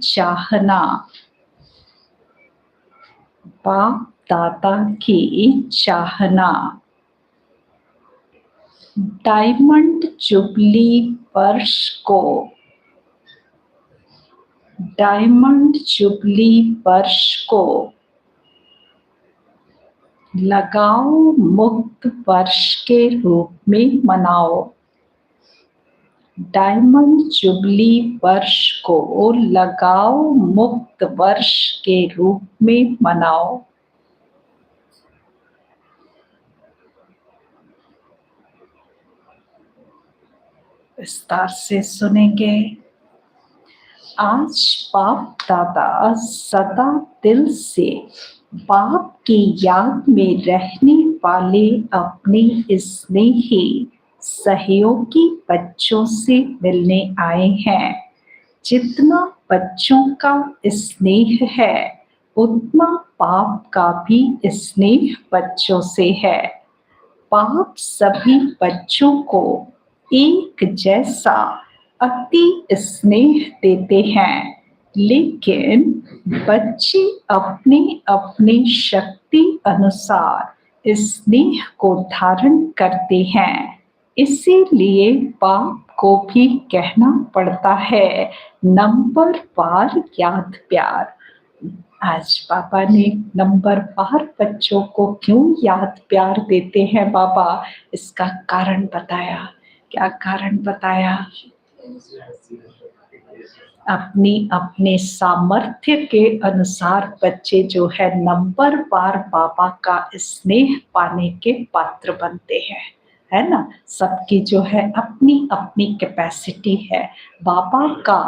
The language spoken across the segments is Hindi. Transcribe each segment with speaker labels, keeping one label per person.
Speaker 1: चाहना, बाप दादा की चाहना, डायमंड जुबली वर्ष को, डायमंड जुबली वर्ष को लगाओ मुक्त वर्ष के रूप में मनाओ। डायमंड जुबली वर्ष को लगाओ मुक्त वर्ष के रूप में मनाओ। विस्तार से सुनेंगे। आज बाप दादा सदा दिल से बाप की याद में रहने वाले अपने स्नेही सहयोगी बच्चों से मिलने आए हैं। जितना बच्चों का स्नेह है उतना बाप का भी स्नेह बच्चों से है। बाप सभी बच्चों को एक जैसा अति स्नेह देते हैं, लेकिन बच्चे अपने अपने शक्ति अनुसार स्नेह को धारण करते हैं। इसीलिए बाप को भी कहना पड़ता है नंबरवार याद प्यार। आज पापा ने नंबरवार बच्चों को क्यों याद प्यार देते हैं बाबा, इसका कारण बताया। क्या कारण बताया? अपनी अपने सामर्थ्य के अनुसार बच्चे जो है नंबरवार बाबा का स्नेह पाने के पात्र बनते हैं, है ना। सबकी जो है अपनी अपनी कैपेसिटी है। बाबा का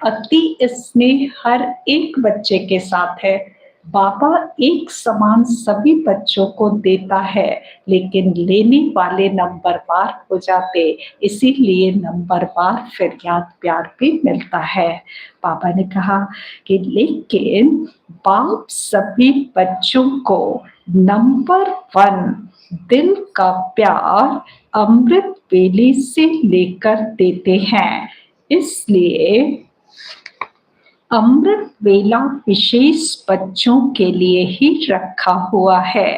Speaker 1: अति स्नेह हर एक बच्चे के साथ है। बाबा एक समान सभी बच्चों को देता है, लेकिन लेने वाले नंबरवार हो जाते, इसीलिए नंबरवार फिर याद प्यार भी मिलता है। पापा ने कहा कि लेकिन बाप सभी बच्चों को नंबर 1 दिल का प्यार अमृत वेले से लेकर देते हैं। इसलिए अमृत वेला विशेष बच्चों के लिए ही रखा हुआ है,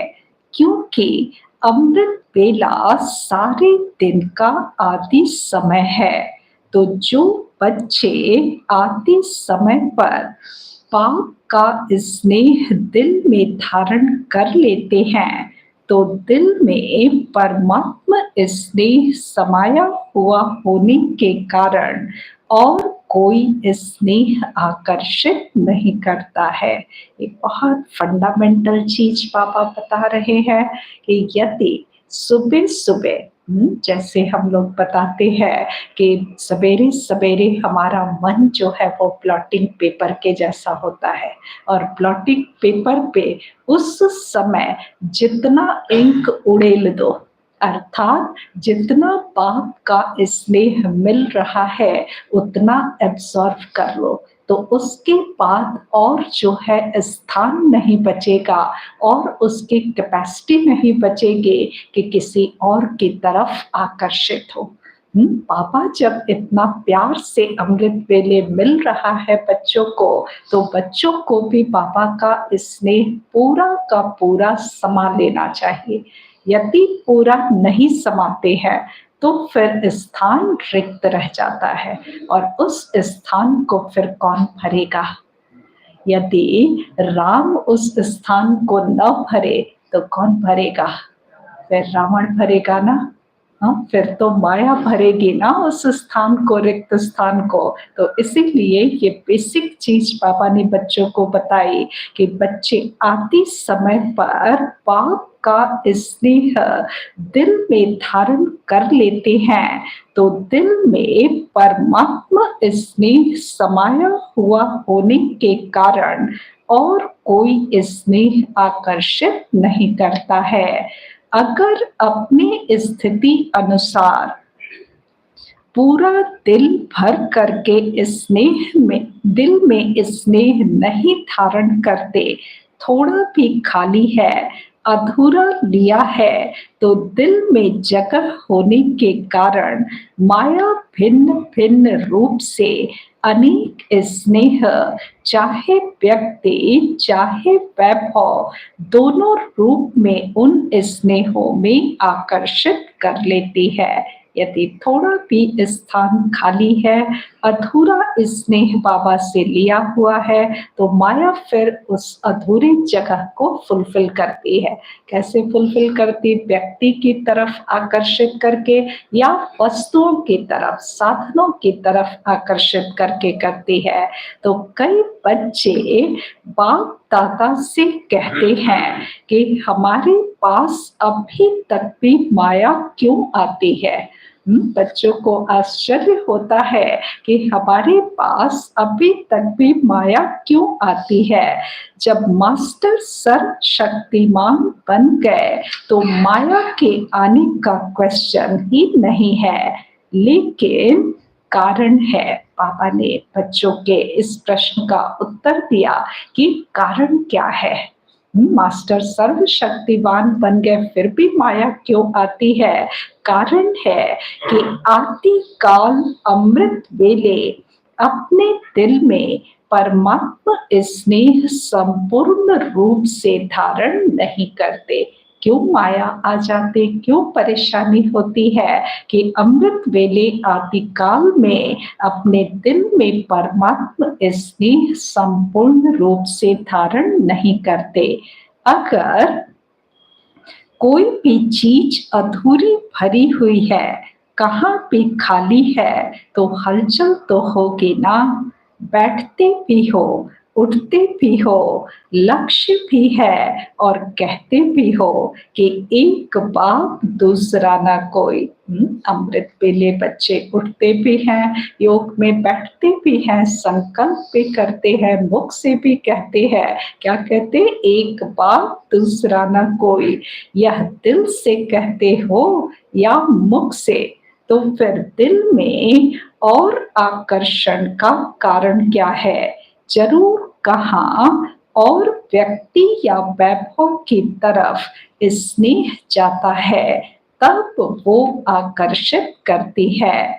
Speaker 1: क्योंकि अमृत वेला सारे दिन का आदि समय है। तो जो बच्चे आदि समय पर बाप का स्नेह दिल में धारण कर लेते हैं, तो दिल में परमात्मा स्नेह समाया हुआ होने के कारण और कोई स्नेह आकर्षित नहीं करता है। ये बहुत फंडामेंटल चीज पापा बता रहे हैं कि यदि सुबह सुबह जैसे हम लोग बताते हैं कि सवेरे सवेरे हमारा मन जो है वो ब्लॉटिंग पेपर के जैसा होता है, और ब्लॉटिंग पेपर पे उस समय जितना इंक उड़ेल दो, अर्थात जितना बाप का स्नेह मिल रहा है उतना एब्सॉर्ब कर लो, तो उसके बाद और जो है स्थान नहीं बचेगा और उसकी कैपेसिटी नहीं बचेगी कि किसी और की तरफ आकर्षित हो। पापा जब इतना प्यार से अमृत वेले मिल रहा है बच्चों को, तो बच्चों को भी पापा का स्नेह पूरा का पूरा समा लेना चाहिए। यदि पूरा नहीं समाते हैं तो फिर स्थान रिक्त रह जाता है, और उस स्थान को फिर कौन भरेगा? यदि राम उस स्थान को न भरे तो कौन भरेगा? फिर रावण भरेगा ना। हाँ, फिर तो माया भरेगी ना उस स्थान को, रिक्त स्थान को। तो इसीलिए ये बेसिक चीज पापा ने बच्चों को बताई कि बच्चे आदि समय पर बाप का स्नेह दिल में धारण कर लेते हैं, तो दिल में परमात्मा स्नेह समाया हुआ होने के कारण और कोई स्नेह आकर्षित नहीं करता है। अगर अपनी स्थिति अनुसार पूरा दिल भर करके स्नेह में दिल में स्नेह नहीं धारण करते, थोड़ा भी खाली है, अधूरा लिया है, तो दिल में जगह होने के कारण माया भिन्न भिन्न रूप से अनेक स्नेह, चाहे व्यक्ति चाहे वैभव, दोनों रूप में उन स्नेहों में आकर्षित कर लेती है। यदि थोड़ा भी स्थान खाली है, अधूरा स्नेह बाबा से लिया हुआ है, तो माया फिर उस अधूरी जगह को फुलफिल करती है। कैसे फुलफिल करती? व्यक्ति की तरफ आकर्षित करके या वस्तुओं की तरफ, साधनों की तरफ आकर्षित करके करती है। तो कई बच्चे बाप दादा से कहते हैं कि हमारे पास अभी तक भी माया क्यों आती है। बच्चों को आश्चर्य होता है कि हमारे पास अभी तक भी माया क्यों आती है। जब मास्टर सर्वशक्तिमान बन गए तो माया के आने का क्वेश्चन ही नहीं है, लेकिन कारण है। पापा ने बच्चों के इस प्रश्न का उत्तर दिया कि कारण क्या है। मास्टर सर्वशक्तिवान बन गए फिर भी माया क्यों आती है? कारण है कि आदि काल अमृत वेले अपने दिल में परमात्मा स्नेह संपूर्ण रूप से धारण नहीं करते। क्यों माया आ जाती, क्यों परेशानी होती है कि अमृत वेले आदि काल में अपने दिल में परमात्मा स्नेह संपूर्ण रूप से धारण नहीं करते। अगर कोई भी चीज अधूरी भरी हुई है, कहाँ भी खाली है, तो हलचल तो होगी ना। बैठते भी हो, उठते भी हो, लक्ष्य भी है और कहते भी हो कि एक बाप दूसरा ना कोई। अमृत वेले बच्चे उठते भी हैं, योग में बैठते भी हैं, संकल्प भी करते हैं, मुख से भी कहते हैं। क्या कहते? एक बाप दूसरा ना कोई। यह दिल से कहते हो या मुख से, तो फिर दिल में और आकर्षण का कारण क्या है? जरूर कहाँ और व्यक्ति या वैभव की तरफ स्नेह जाता है, तब वो आकर्षित करती है।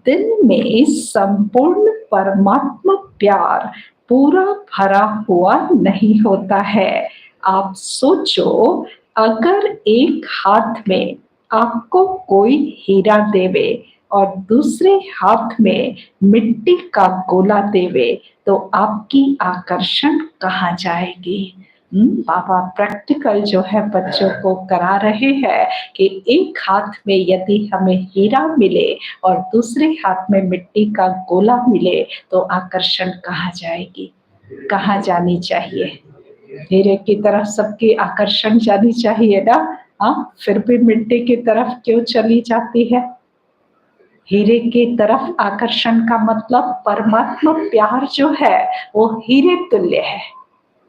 Speaker 1: दिल में संपूर्ण परमात्मा प्यार पूरा भरा हुआ नहीं होता है। आप सोचो, अगर एक हाथ में आपको कोई हीरा देवे और दूसरे हाथ में मिट्टी का गोला देवे, तो आपकी आकर्षण कहाँ जाएगी? बाबा प्रैक्टिकल जो है बच्चों को करा रहे हैं कि एक हाथ में यदि हमें हीरा मिले और दूसरे हाथ में मिट्टी का गोला मिले, तो आकर्षण कहाँ जाएगी, कहाँ जानी चाहिए? हीरे की तरफ सबकी आकर्षण जानी चाहिए ना। हाँ, फिर भी मिट्टी की तरफ क्यों चली जाती है? हीरे की तरफ आकर्षण का मतलब परमात्मा प्यार जो है वो हीरे तुल्य है।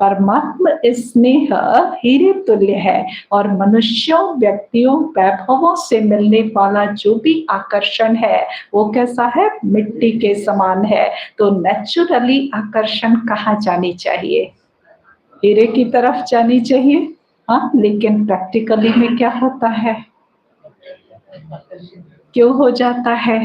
Speaker 1: परमात्मा स्नेह हीरे तुल्य है और मनुष्यों, व्यक्तियों, वैभवों से मिलने वाला जो भी आकर्षण है वो कैसा है? मिट्टी के समान है। तो नेचुरली आकर्षण कहाँ जानी चाहिए? हीरे की तरफ जानी चाहिए। हाँ, लेकिन प्रैक्टिकली में क्या होता है? क्यों हो जाता है?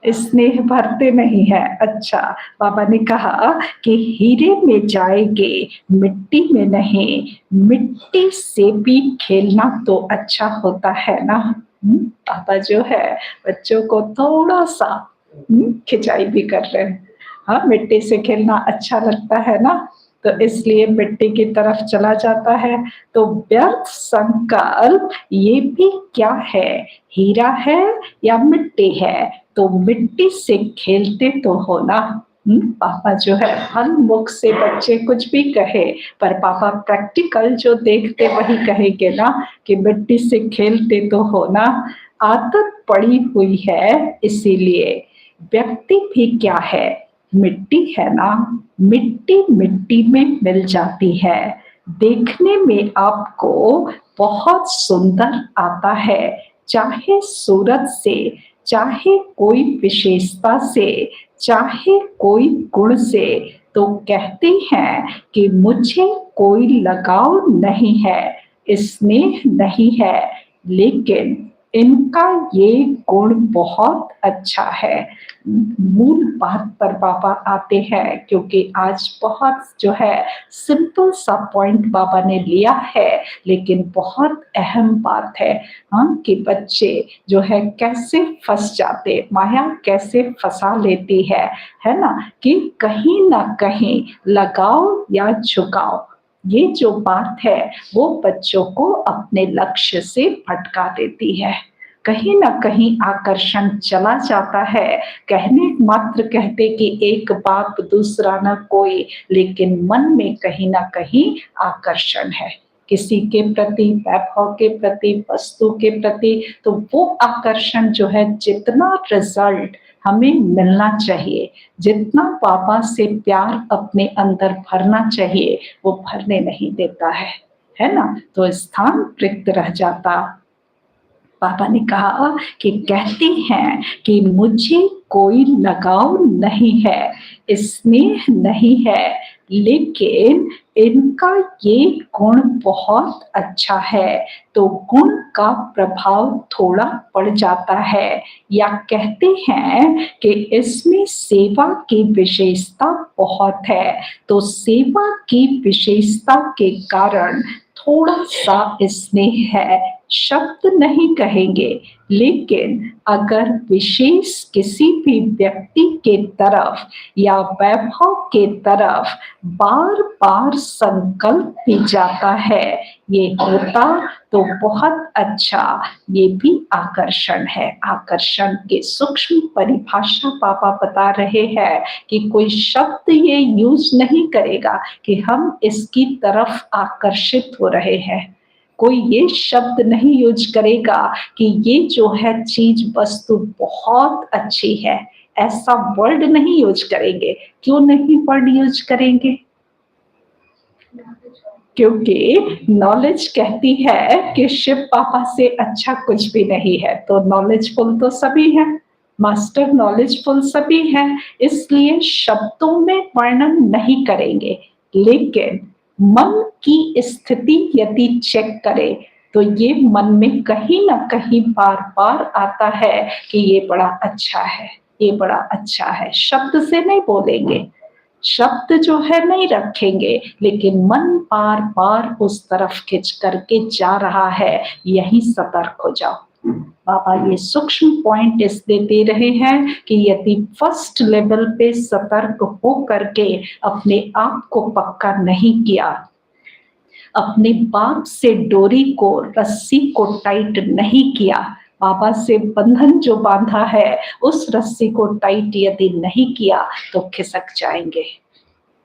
Speaker 1: स्नेह भरते नहीं है। अच्छा, बाबा ने कहा कि हीरे में जाएंगे, मिट्टी में नहीं। मिट्टी से भी खेलना तो अच्छा होता है ना। पापा जो है बच्चों को थोड़ा सा खिंचाई भी कर रहे हैं। हाँ, मिट्टी से खेलना अच्छा लगता है ना, तो इसलिए मिट्टी की तरफ चला जाता है। तो व्यर्थ संकल्प ये भी क्या है? हीरा है या मिट्टी है? तो मिट्टी से खेलते तो हो ना। पापा जो है हर मुख से बच्चे कुछ भी कहे, पर पापा प्रैक्टिकल जो देखते वही कहेंगे ना कि मिट्टी से खेलते तो हो ना। आदत पड़ी हुई है, इसीलिए व्यक्ति भी क्या है? मिट्टी है ना। मिट्टी मिट्टी में मिल जाती है। देखने में आपको बहुत सुंदर आता है, चाहे सूरत से, चाहे कोई विशेषता से, चाहे कोई गुण से। तो कहते हैं कि मुझे कोई लगाव नहीं है, स्नेह नहीं है, लेकिन इनका ये गुण बहुत अच्छा है। मूल बात पर बाबा आते हैं, क्योंकि आज बहुत जो है सिंपल सा पॉइंट बाबा ने लिया है, लेकिन बहुत अहम बात है। हाँ, कि बच्चे जो है कैसे फंस जाते, माया कैसे फंसा लेती है ना, कि कहीं ना कहीं लगाओ या झुकाओ, ये जो बात है वो बच्चों को अपने लक्ष्य से भटका देती है। कहीं ना कहीं आकर्षण चला जाता है। कहने मात्र कहते कि एक बाप दूसरा न कोई, लेकिन मन में कहीं ना कहीं आकर्षण है, किसी के प्रति, वैभव के प्रति, वस्तु के प्रति। तो वो आकर्षण जो है, जितना रिजल्ट हमें मिलना चाहिए, जितना बाबा से प्यार अपने अंदर भरना चाहिए, वो भरने नहीं देता है ना। तो स्थान रिक्त रह जाता। पापा ने कहा कि कहते हैं कि मुझे कोई लगाव नहीं है, स्नेह नहीं है, लेकिन इनका ये गुण बहुत अच्छा है, तो गुण का प्रभाव थोड़ा पड़ जाता है। या कहते हैं कि इसमें सेवा की विशेषता बहुत है, तो सेवा की विशेषता के कारण थोड़ा सा स्नेह है। शब्द नहीं कहेंगे, लेकिन अगर विशेष किसी भी व्यक्ति के तरफ या वैभव के तरफ बार बार संकल्प भी जाता है, ये होता तो बहुत अच्छा। ये भी आकर्षण है। आकर्षण के सूक्ष्म परिभाषा पापा बता रहे हैं कि कोई शब्द ये यूज नहीं करेगा कि हम इसकी तरफ आकर्षित हो रहे हैं। कोई ये शब्द नहीं यूज करेगा कि ये जो है चीज, वस्तु बहुत अच्छी है। ऐसा वर्ड नहीं यूज करेंगे। क्यों नहीं वर्ड यूज करेंगे? क्योंकि नॉलेज कहती है कि शिव पापा से अच्छा कुछ भी नहीं है। तो नॉलेजफुल तो सभी हैं, मास्टर नॉलेजफुल सभी हैं, इसलिए शब्दों में वर्णन नहीं करेंगे। लेकिन मन की स्थिति यदि चेक करें, तो ये मन में कहीं ना कहीं बार बार आता है कि ये बड़ा अच्छा है, ये बड़ा अच्छा है। शब्द से नहीं बोलेंगे, शब्द जो है नहीं रखेंगे, लेकिन मन बार बार उस तरफ खिंच करके जा रहा है। यही सतर्क हो जाओ। बाबा ये सूक्ष्म पॉइंट इसलिए दे रहे हैं कि यदि फर्स्ट लेवल पे सतर्क हो करके अपने आप को पक्का नहीं किया, अपने बाप से डोरी को, रस्सी को टाइट नहीं किया, बाबा से बंधन जो बांधा है उस रस्सी को टाइट यदि नहीं किया, तो खिसक जाएंगे,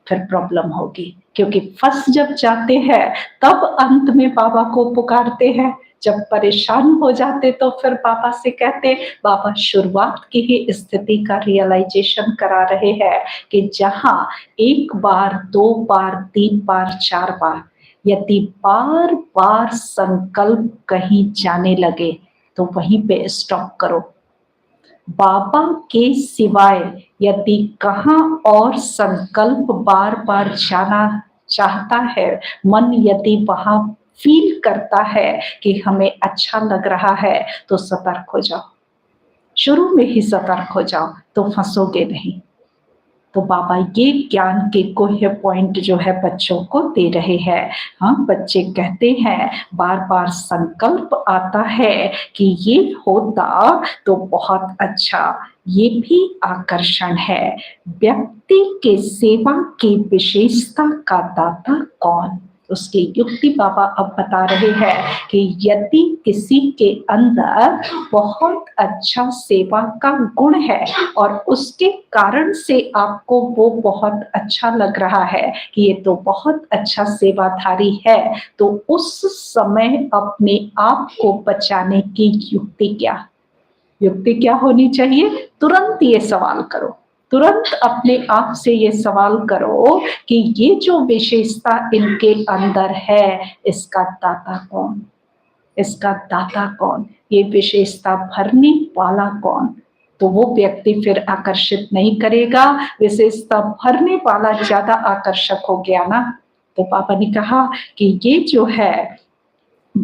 Speaker 1: फिर प्रॉब्लम होगी। क्योंकि फंस जब जाते हैं तब अंत में बाबा को पुकारते हैं। जब परेशान हो जाते तो फिर बाबा से कहते, बाबा शुरुआत की ही स्थिति का रियलाइजेशन करा रहे हैं कि जहां एक बार, दो बार, तीन बार, चार बार, यदि बार बार संकल्प कहीं जाने लगे तो वहीं पे स्टॉप करो। बाबा के सिवाय यदि कहाँ और संकल्प बार बार जाना चाहता है, मन यदि वहां फील करता है कि हमें अच्छा लग रहा है, तो सतर्क हो जाओ। शुरू में ही सतर्क हो जाओ, तो फंसोगे नहीं। तो बाबा ये ज्ञान के गुह्य पॉइंट जो है बच्चों को दे रहे हैं। हाँ, बच्चे कहते हैं, बार बार संकल्प आता है कि ये होता तो बहुत अच्छा। ये भी आकर्षण है। व्यक्ति के सेवा की विशेषता का दाता कौन? उसकी युक्ति बाबा अब बता रहे हैं कि यदि किसी के अंदर बहुत अच्छा सेवा का गुण है और उसके कारण से आपको वो बहुत अच्छा लग रहा है कि ये तो बहुत अच्छा सेवाधारी है, तो उस समय अपने आप को बचाने की युक्ति क्या? युक्ति क्या होनी चाहिए? तुरंत ये सवाल करो, तुरंत अपने आप से ये सवाल करो कि ये जो विशेषता इनके अंदर है, इसका दाता कौन? इसका दाता कौन? ये विशेषता भरने वाला कौन? तो वो व्यक्ति फिर आकर्षित नहीं करेगा। विशेषता भरने वाला ज्यादा आकर्षक हो गया ना। तो पापा ने कहा कि ये जो है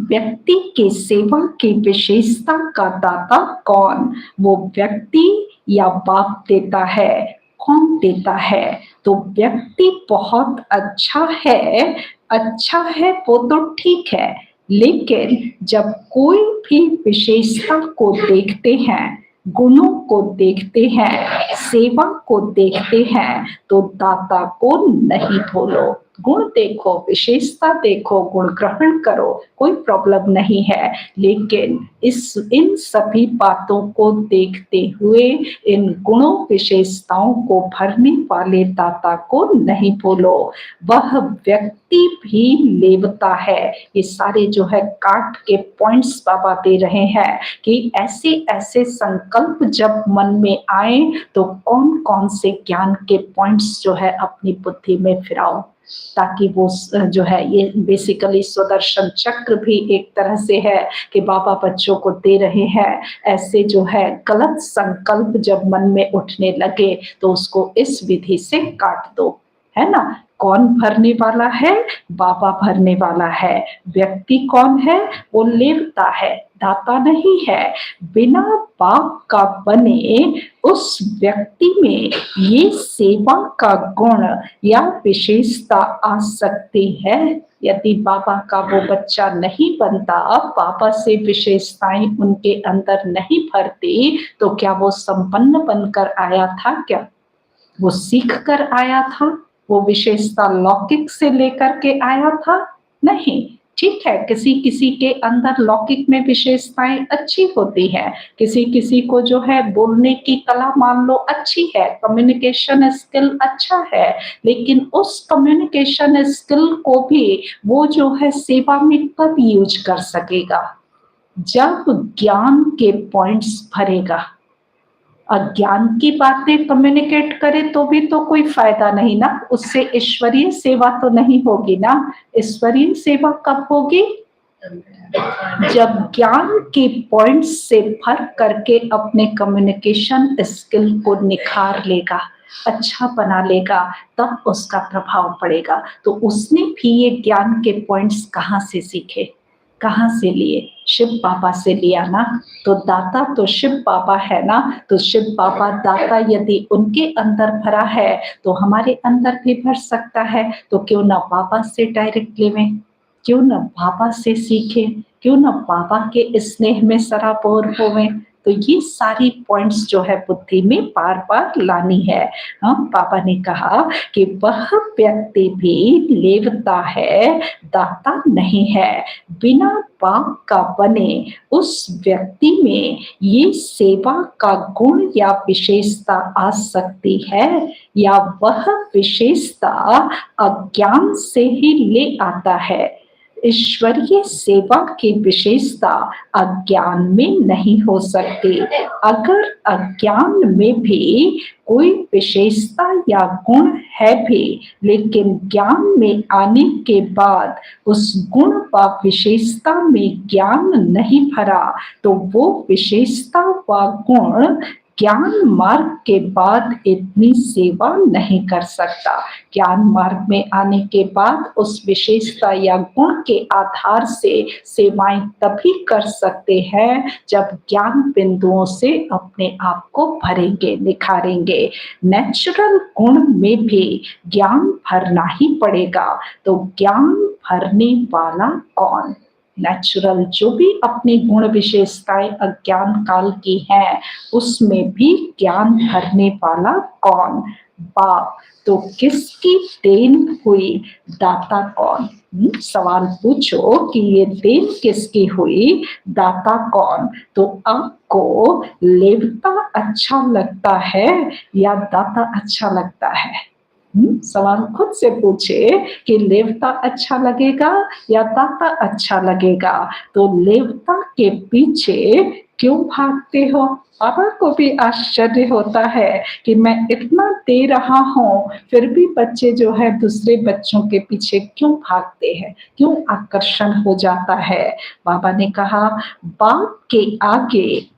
Speaker 1: व्यक्ति के सेवा की विशेषता का दाता कौन? वो व्यक्ति या बाप देता है? कौन देता है? तो व्यक्ति बहुत अच्छा है वो तो ठीक है, लेकिन जब कोई भी विशेषता को देखते हैं, गुणों को देखते हैं, सेवा को देखते हैं, तो दाता को नहीं भूलो। गुण देखो, विशेषता देखो, गुण ग्रहण करो, कोई प्रॉब्लम नहीं है, लेकिन इन सभी बातों को देखते हुए इन गुणों विशेषताओं को भरने वाले दाता को नहीं भूलो। वह व्यक्ति भी लेवता है। ये सारे जो है काट के पॉइंट्स बाबा दे रहे हैं कि ऐसे ऐसे संकल्प जब मन में आए तो कौन कौन से ज्ञान के पॉइंट्स जो है अपनी बुद्धि में फिराओ, ताकि वो जो है, ये बेसिकली स्वदर्शन चक्र भी एक तरह से है कि बाबा बच्चों को दे रहे हैं। ऐसे जो है गलत संकल्प जब मन में उठने लगे तो उसको इस विधि से काट दो, है ना। कौन भरने वाला है? बाबा भरने वाला है। व्यक्ति कौन है? वो लेवता है, दाता नहीं है। बिना बाप का बने उस व्यक्ति में ये सेवा का गुण या विशेषता आ सकती है। यदि बाबा का वो बच्चा नहीं बनता, बाबा से विशेषताएं उनके अंदर नहीं भरती, तो क्या वो संपन्न बनकर आया था? क्या वो सीख कर आया था? वो विशेषता लौकिक से लेकर के आया था? नहीं। ठीक है, किसी किसी के अंदर लौकिक में विशेषताएं अच्छी होती है, किसी किसी को जो है बोलने की कला मान लो अच्छी है, कम्युनिकेशन स्किल अच्छा है, लेकिन उस कम्युनिकेशन स्किल को भी वो जो है सेवा में कब यूज कर सकेगा? जब ज्ञान के पॉइंट्स भरेगा। अज्ञान की बातें कम्युनिकेट करे तो भी तो कोई फायदा नहीं ना, उससे ईश्वरीय सेवा तो नहीं होगी ना। ईश्वरीय सेवा कब होगी? जब ज्ञान के पॉइंट्स से भर करके अपने कम्युनिकेशन स्किल को निखार लेगा, अच्छा बना लेगा, तब उसका प्रभाव पड़ेगा। तो उसने भी ये ज्ञान के पॉइंट्स कहाँ से सीखे, कहाँ से लिए? शिव बाबा से लिया ना। तो दाता तो शिव बाबा है ना। तो शिव बाबा दाता यदि उनके अंदर भरा है तो हमारे अंदर भी भर सकता है। तो क्यों ना बाबा से डायरेक्ट लेवें, क्यों ना बाबा से सीखें, क्यों ना बाबा के स्नेह में सराबोर होवें। तो ये सारी पॉइंट्स जो है बुद्धि में बार बार लानी है। बाबा ने कहा कि वह व्यक्ति भी लेवता है, दाता नहीं है। बिना बाप का बने उस व्यक्ति में ये सेवा का गुण या विशेषता आ सकती है, या वह विशेषता अज्ञान से ही ले आता है। ईश्वरीय सेवा की विशेषता अज्ञान में नहीं हो सकती। अगर अज्ञान में भी कोई विशेषता या गुण है भी, लेकिन ज्ञान में आने के बाद उस गुण व विशेषता में ज्ञान नहीं भरा, तो वो विशेषता व गुण ज्ञान मार्ग के बाद इतनी सेवा नहीं कर सकता। ज्ञान मार्ग में आने के बाद उस विशेषता या गुण के आधार से सेवाएं तभी कर सकते हैं जब ज्ञान बिंदुओं से अपने आप को भरेंगे, निखारेंगे। नेचुरल गुण में भी ज्ञान भरना ही पड़ेगा। तो ज्ञान भरने वाला कौन? नेचुरल जो भी अपनी गुण विशेषताएं अज्ञान काल की हैं, उसमें भी ज्ञान भरने वाला कौन? बाप। तो किसकी देन हुई? दाता कौन? सवाल पूछो कि ये देन किसकी हुई, दाता कौन? तो आपको लेवता अच्छा लगता है या दाता अच्छा लगता है? सवाल खुद से पूछे कि लेवता अच्छा लगेगा या दाता अच्छा लगेगा। तो लेवता के पीछे क्यों भागते हो? पापा को भी आश्चर्य होता है कि मैं इतना दे रहा हूँ, फिर भी बच्चे जो है दूसरे बच्चों के पीछे क्यों भागते हैं, क्यों आकर्षण हो जाता है। बाबा ने कहा बाप के आगे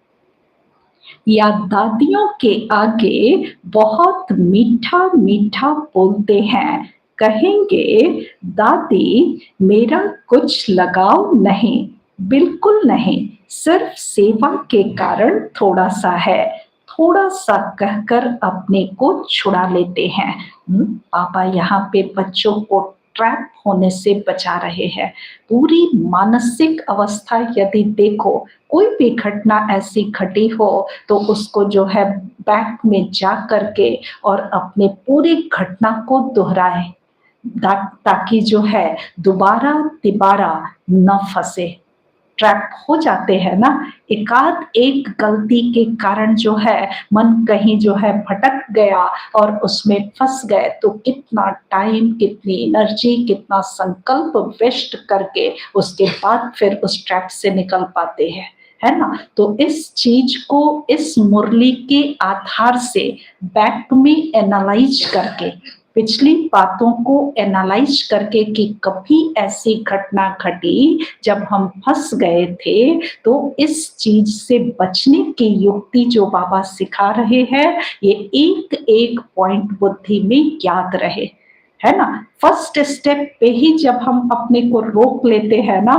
Speaker 1: या दादियों के आगे बहुत मीठा मीठा बोलते हैं, कहेंगे दादी मेरा कुछ लगाव नहीं, बिल्कुल नहीं, सिर्फ सेवा के कारण थोड़ा सा है, थोड़ा सा कहकर अपने को छुड़ा लेते हैं। पापा यहाँ पे बच्चों को ट्रैप होने से बचा रहे हैं। पूरी मानसिक अवस्था यदि देखो, कोई भी घटना ऐसी घटी हो तो उसको जो है बैक में जा करके और अपने पूरी घटना को दोहराए, ताकि जो है दोबारा तिबारा न फंसे। ट्रैप हो जाते हैं ना, एकाध एक गलती के कारण जो है मन कहीं जो है भटक गया और उसमें फंस गए तो कितना टाइम, कितनी एनर्जी, कितना संकल्प वेस्ट करके उसके बाद फिर उस ट्रैप से निकल पाते हैं, है ना। तो इस चीज को इस मुरली के आधार से बैक में एनालाइज करके, पिछली बातों को एनालाइज करके कि कभी ऐसी घटना घटी जब हम फंस गए थे, तो इस चीज से बचने की युक्ति जो बाबा सिखा रहे हैं, ये एक एक पॉइंट बुद्धि में याद रहे, है ना। फर्स्ट स्टेप पे ही जब हम अपने को रोक लेते हैं ना,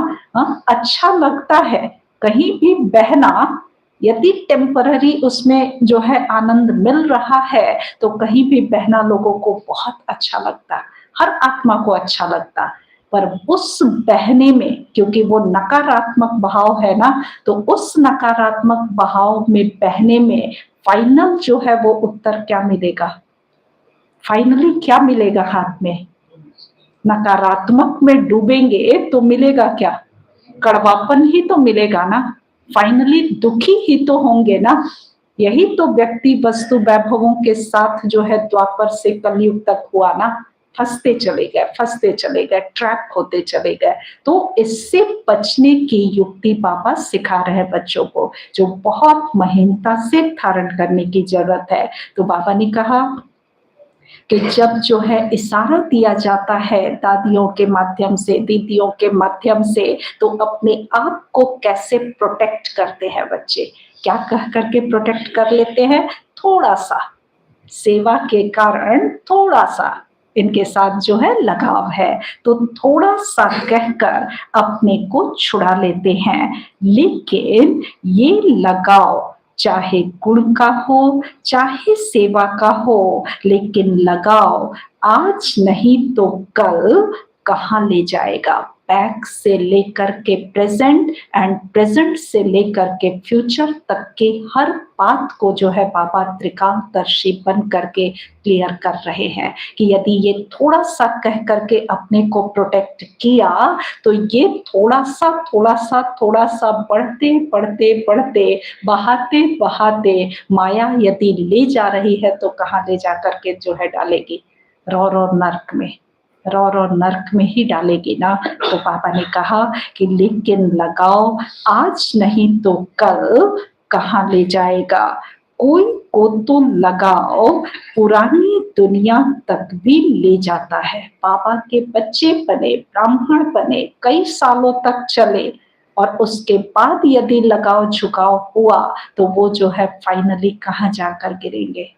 Speaker 1: अच्छा लगता है कहीं भी बहना, यदि टेम्पररी उसमें जो है आनंद मिल रहा है तो कहीं भी बहना लोगों को बहुत अच्छा लगता, हर आत्मा को अच्छा लगता। पर उस बहने में, क्योंकि वो नकारात्मक भाव है ना, तो उस नकारात्मक भाव में बहने में फाइनल जो है वो उत्तर क्या मिलेगा, फाइनली क्या मिलेगा हाथ में? नकारात्मक में डूबेंगे तो मिलेगा क्या? कड़वापन ही तो मिलेगा ना, फाइनली दुखी ही तो होंगे ना। यही तो व्यक्ति वस्तु वैभवों के साथ जो है द्वापर से कलयुग तक हुआ ना, फंसते चले गए, फंसते चले गए, ट्रैप होते चले गए। तो इससे बचने की युक्ति बाबा सिखा रहे हैं बच्चों को, जो बहुत महीनता से धारण करने की जरूरत है। तो बाबा ने कहा कि जब जो है इशारा दिया जाता है दादियों के माध्यम से, दीदियों के माध्यम से, तो अपने आप को कैसे प्रोटेक्ट करते हैं बच्चे, क्या कह करके प्रोटेक्ट कर लेते हैं? थोड़ा सा सेवा के कारण थोड़ा सा इनके साथ जो है लगाव है, तो थोड़ा सा कहकर अपने को छुड़ा लेते हैं। लेकिन ये लगाव चाहे गुण का हो चाहे सेवा का हो, लेकिन लगाव आज नहीं तो कल कहाँ ले जाएगा, बैक से लेकर के प्रेजेंट एंड प्रेजेंट से लेकर के फ्यूचर तक के हर बात को जो है बाबा त्रिकालदर्शी बन करके क्लियर कर रहे हैं कि यदि ये थोड़ा सा कह करके अपने को प्रोटेक्ट किया तो ये थोड़ा सा थोड़ा सा थोड़ा सा बढ़ते बढ़ते बढ़ते, बहाते बहाते माया यदि ले जा रही है तो कहाँ ले जा करके जो है डालेगी? रौर और नर्क में, रौर और नर्क में ही डालेगी ना। तो पापा ने कहा कि लेकिन लगाओ आज नहीं तो कल कहाँ ले जाएगा, कोई को तो लगाओ पुरानी दुनिया तक भी ले जाता है। पापा के बच्चे बने, ब्राह्मण बने, कई सालों तक चले और उसके बाद यदि लगाव झुकाव हुआ तो वो जो है फाइनली कहाँ जाकर गिरेंगे?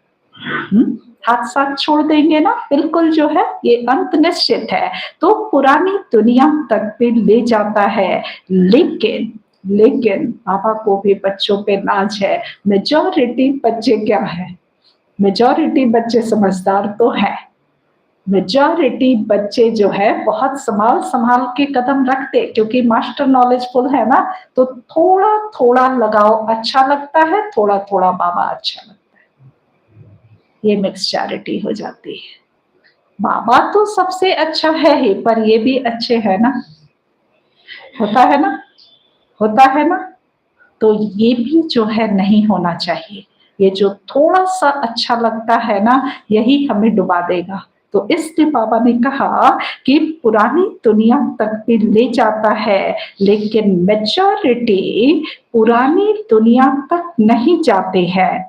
Speaker 1: हाथ साथ छोड़ देंगे ना, बिल्कुल जो है ये अंत निश्चित है। तो पुरानी दुनिया तक भी ले जाता है। लेकिन लेकिन पापा को भी बच्चों पे नाज है। मेजॉरिटी बच्चे क्या है, मेजॉरिटी बच्चे समझदार तो है, मेजॉरिटी बच्चे जो है बहुत संभाल संभाल के कदम रखते, क्योंकि मास्टर नॉलेजफुल है ना, तो थोड़ा थोड़ा लगाओ अच्छा लगता है, थोड़ा थोड़ा बाबा अच्छा लगता है, ये मिक्सचैरिटी हो जाती है। बाबा तो सबसे अच्छा है ही, पर ये भी अच्छे है ना, होता है ना, होता है ना। तो ये भी जो है नहीं होना चाहिए। ये जो थोड़ा सा अच्छा लगता है ना, यही हमें डुबा देगा। तो इसलिए बाबा ने कहा कि पुरानी दुनिया तक भी ले जाता है, लेकिन मेजॉरिटी पुरानी दुनिया तक नहीं जाते हैं,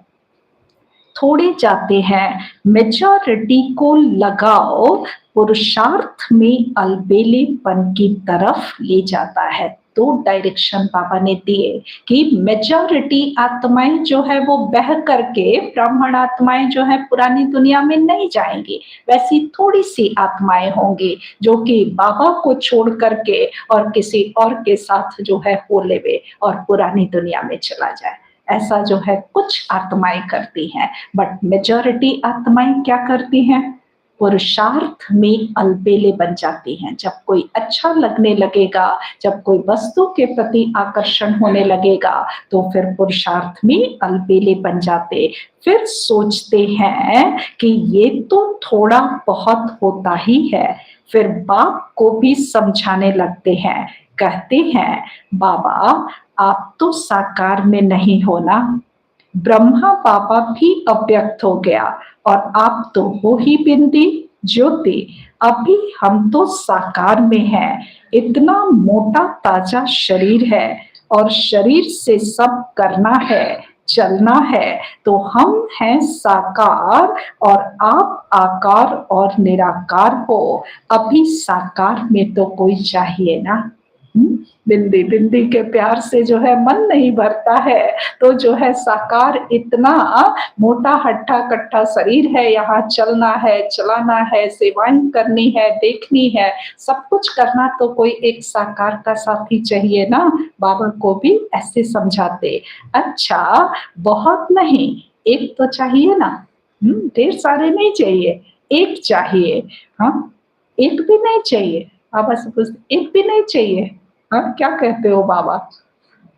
Speaker 1: थोड़े जाते हैं। मेजॉरिटी को लगाओ पुरुषार्थ में अलबेलेपन की तरफ ले जाता है, दो डायरेक्शन बाबा ने दिए कि मेजॉरिटी आत्माएं जो है वो बह करके ब्राह्मण आत्माएं जो है पुरानी दुनिया में नहीं जाएंगी, वैसी थोड़ी सी आत्माएं होंगी जो कि बाबा को छोड़ करके और किसी और के साथ जो है हो लेवे और पुरानी दुनिया में चला जाए। ऐसा जो है कुछ आत्माएं करती हैं, बट मेजॉरिटी आत्माएं क्या करती हैं? पुरुषार्थ में अलबेले बन जाती हैं। जब कोई अच्छा लगने लगेगा, जब कोई वस्तु के प्रति आकर्षण होने लगेगा, तो फिर पुरुषार्थ में अलबेले बन जाते, फिर सोचते हैं कि ये तो थोड़ा बहुत होता ही है। फिर बाप को भी समझाने लगते हैं, कहते हैं बाबा आप तो साकार में नहीं हो ना, ब्रह्मा बाबा भी अव्यक्त हो गया और आप तो हो ही बिंदी ज्योति, अभी हम तो साकार में हैं। इतना मोटा ताजा शरीर है और शरीर से सब करना है, चलना है, तो हम हैं साकार और आप आकार और निराकार हो। अभी साकार में तो कोई चाहिए ना। बिंदी बिंदी के प्यार से जो है मन नहीं भरता है, तो जो है साकार इतना मोटा हट्टा कट्टा शरीर है, यहाँ चलना है, चलाना है, सेवाएं करनी है, देखनी है, सब कुछ करना, तो कोई एक साकार का साथी चाहिए ना। बाबा को भी ऐसे समझाते। अच्छा बहुत नहीं, एक तो चाहिए ना, ढेर सारे नहीं चाहिए, एक चाहिए। हाँ, एक भी नहीं चाहिए। बाबा से पूछते एक भी नहीं चाहिए? हाँ, क्या कहते हो बाबा,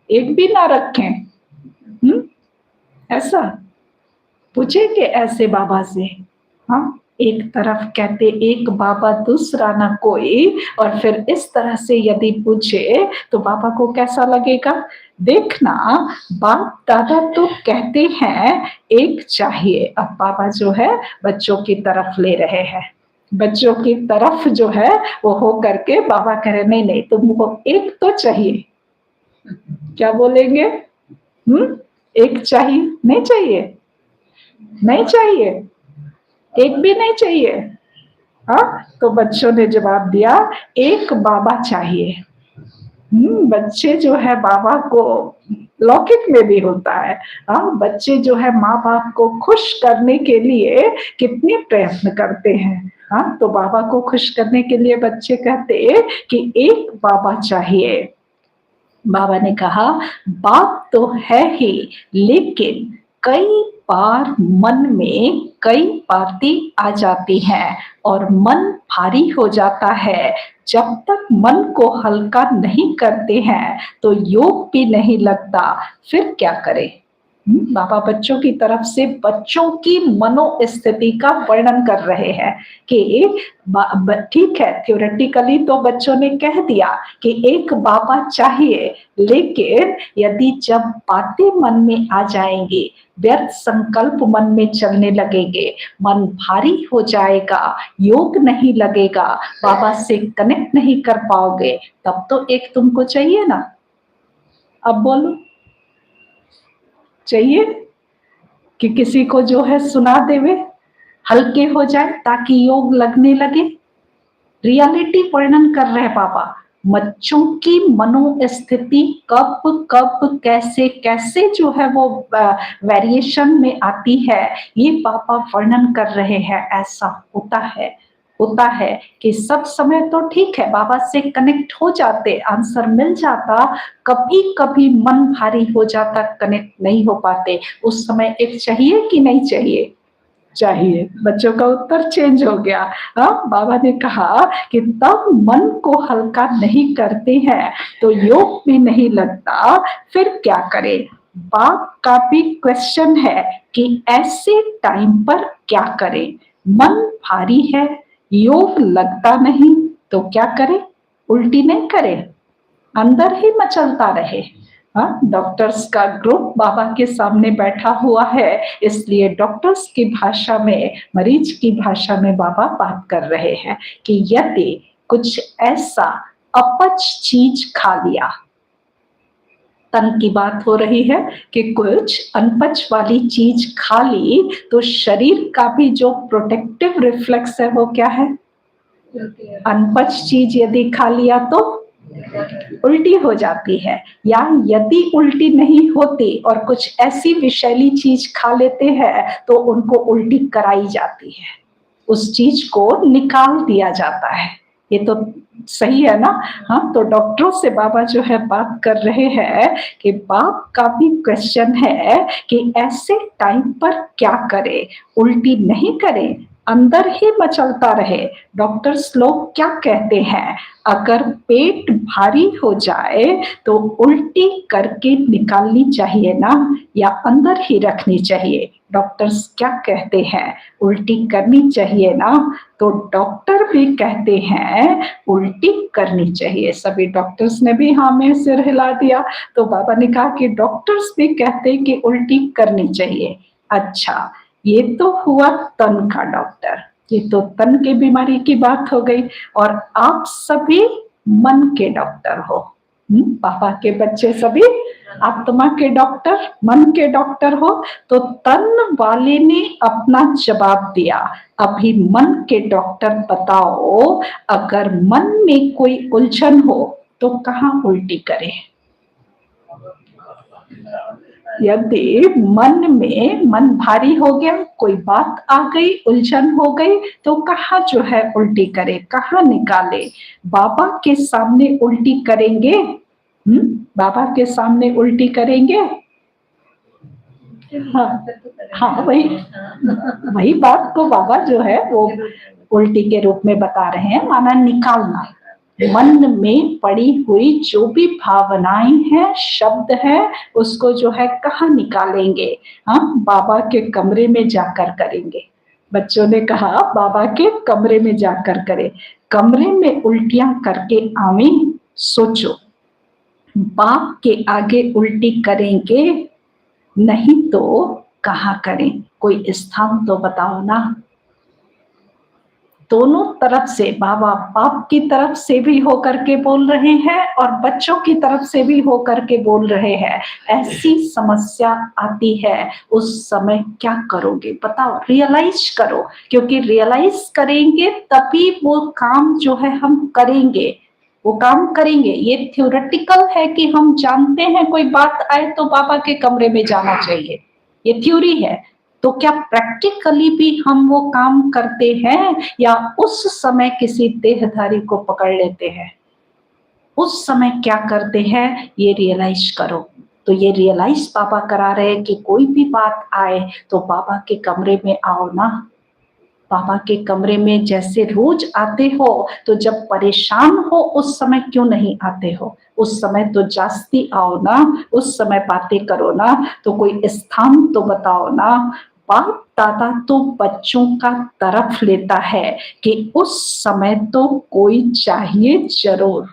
Speaker 1: एक भी ना रखें? ऐसा पूछेंगे ऐसे बाबा से? हाँ, एक तरफ कहते एक बाबा दूसरा ना कोई, और फिर इस तरह से यदि पूछे तो बाबा को कैसा लगेगा? देखना, बाप दादा तो कहते हैं एक चाहिए। अब बाबा जो है बच्चों की तरफ ले रहे हैं, बच्चों की तरफ जो है वो हो करके बाबा कह रहे नहीं नहीं तुमको एक तो चाहिए। क्या बोलेंगे? एक चाहिए? नहीं चाहिए? नहीं चाहिए, एक भी नहीं चाहिए? हाँ, तो बच्चों ने जवाब दिया एक बाबा चाहिए। बच्चे जो है बाबा को, लौकिक में भी होता है, हाँ, बच्चे जो है माँ बाप को खुश करने के लिए कितने प्रयत्न करते हैं। हाँ, तो बाबा को खुश करने के लिए बच्चे कहते कि एक बाबा चाहिए। बाबा ने कहा बाप तो है ही, लेकिन कई बार मन में कई बातें आ जाती हैं और मन भारी हो जाता है। जब तक मन को हल्का नहीं करते हैं तो योग भी नहीं लगता, फिर क्या करें? बाबा बच्चों की तरफ से बच्चों की मनोस्थिति का वर्णन कर रहे हैं कि ठीक है, थ्योरेटिकली तो बच्चों ने कह दिया कि एक बाबा चाहिए, लेकिन यदि जब बातें मन में आ जाएंगी, व्यर्थ संकल्प मन में चलने लगेंगे, मन भारी हो जाएगा, योग नहीं लगेगा, बाबा से कनेक्ट नहीं कर पाओगे, तब तो एक तुमको चाहिए ना। अब बोलो, चाहिए कि किसी को जो है सुना देवे, हल्के हो जाए ताकि योग लगने लगे? रियलिटी वर्णन कर रहे पापा, बच्चों की मनोस्थिति कब कब कैसे कैसे जो है वो वेरिएशन में आती है, ये पापा वर्णन कर रहे हैं। ऐसा होता है कि सब समय तो ठीक है, बाबा से कनेक्ट हो जाते, आंसर मिल जाता, कभी कभी मन भारी हो जाता, कनेक्ट नहीं हो पाते, उस समय एक चाहिए कि नहीं चाहिए? चाहिए। बच्चों का उत्तर चेंज हो गया। हाँ, बाबा ने कहा कि तब मन को हल्का नहीं करते हैं तो योग भी नहीं लगता, फिर क्या करें? बाप का भी क्वेश्चन है कि ऐसे टाइम पर क्या करें? मन भारी है, योग लगता नहीं, तो क्या करें? उल्टी नहीं करें, अंदर ही मचलता रहे। हाँ, डॉक्टर्स का ग्रुप बाबा के सामने बैठा हुआ है, इसलिए डॉक्टर्स की भाषा में, मरीज की भाषा में बाबा बात कर रहे हैं कि यदि कुछ ऐसा अपच चीज खा लिया, तन की बात हो रही है कि कुछ अनपच वाली चीज खा ली, तो शरीर का भी जो प्रोटेक्टिव रिफ्लेक्स है वो क्या है? अनपच चीज यदि खा लिया तो उल्टी हो जाती है, या यदि उल्टी नहीं होती और कुछ ऐसी विषैली चीज खा लेते हैं तो उनको उल्टी कराई जाती है, उस चीज को निकाल दिया जाता है। ये तो सही है ना? हाँ, तो डॉक्टरों से बाबा जो है बात कर रहे हैं कि बाप का भी क्वेश्चन है कि ऐसे टाइम पर क्या करे, उल्टी नहीं करे, अंदर ही मचलता रहे। डॉक्टर्स लोग क्या कहते हैं, अगर पेट भारी हो जाए तो उल्टी करके निकालनी चाहिए ना, या अंदर ही रखनी चाहिए? डॉक्टर्स क्या कहते हैं, उल्टी करनी चाहिए ना? तो डॉक्टर भी कहते हैं उल्टी करनी चाहिए। सभी डॉक्टर्स ने भी हाँ में सिर हिला दिया। तो बाबा ने कहा कि डॉक्टर्स भी कहते हैं कि उल्टी करनी चाहिए। अच्छा, ये तो हुआ तन का डॉक्टर, ये तो तन की बीमारी की बात हो गई। और आप सभी मन के डॉक्टर हो। पापा के बच्चे सभी आत्मा के डॉक्टर, मन के डॉक्टर हो। तो तन वाले ने अपना जवाब दिया, अभी मन के डॉक्टर बताओ, अगर मन में कोई उलझन हो तो कहाँ उल्टी करे? यदि मन भारी हो गया, कोई बात आ गई, उलझन हो गई, तो कहाँ जो है उल्टी करे, कहाँ निकाले? बाबा के सामने उल्टी करेंगे? बाबा के सामने उल्टी करेंगे? हाँ, हाँ, वही बात को बाबा जो है वो उल्टी के रूप में बता रहे हैं, माना निकालना। मन में पड़ी हुई जो भी भावनाएं हैं, शब्द है, उसको जो है कहाँ निकालेंगे? हम बाबा के कमरे में जाकर करेंगे। बच्चों ने कहा बाबा के कमरे में जाकर करें। कमरे में उल्टियां करके आवे, सोचो बाप के आगे उल्टी करेंगे? नहीं तो कहाँ करें? कोई स्थान तो बताओ ना। दोनों तरफ से बाबा बाप की तरफ से भी होकर के बोल रहे हैं और बच्चों की तरफ से भी होकर के बोल रहे हैं। ऐसी समस्या आती है, उस समय क्या करोगे बताओ? रियलाइज करो, क्योंकि रियलाइज करेंगे तभी वो काम जो है हम करेंगे, वो काम करेंगे। ये थ्योरेटिकल है कि हम जानते हैं कोई बात आए तो बाबा के कमरे में जाना चाहिए, ये थ्योरी है। तो क्या प्रैक्टिकली भी हम वो काम करते हैं, या उस समय किसी देहधारी को पकड़ लेते हैं? उस समय क्या करते हैं ये रियलाइज करो। तो ये रियलाइज बाबा करा रहे हैं कि कोई भी बात आए तो बाबा के कमरे में आओ ना। बाबा के कमरे में जैसे रोज आते हो, तो जब परेशान हो उस समय क्यों नहीं आते हो? उस समय तो जास्ती आओ ना, उस समय बातें करो ना। तो कोई स्थान तो बताओ ना। बाप दादा तो बच्चों का तरफ लेता है कि उस समय तो कोई चाहिए जरूर।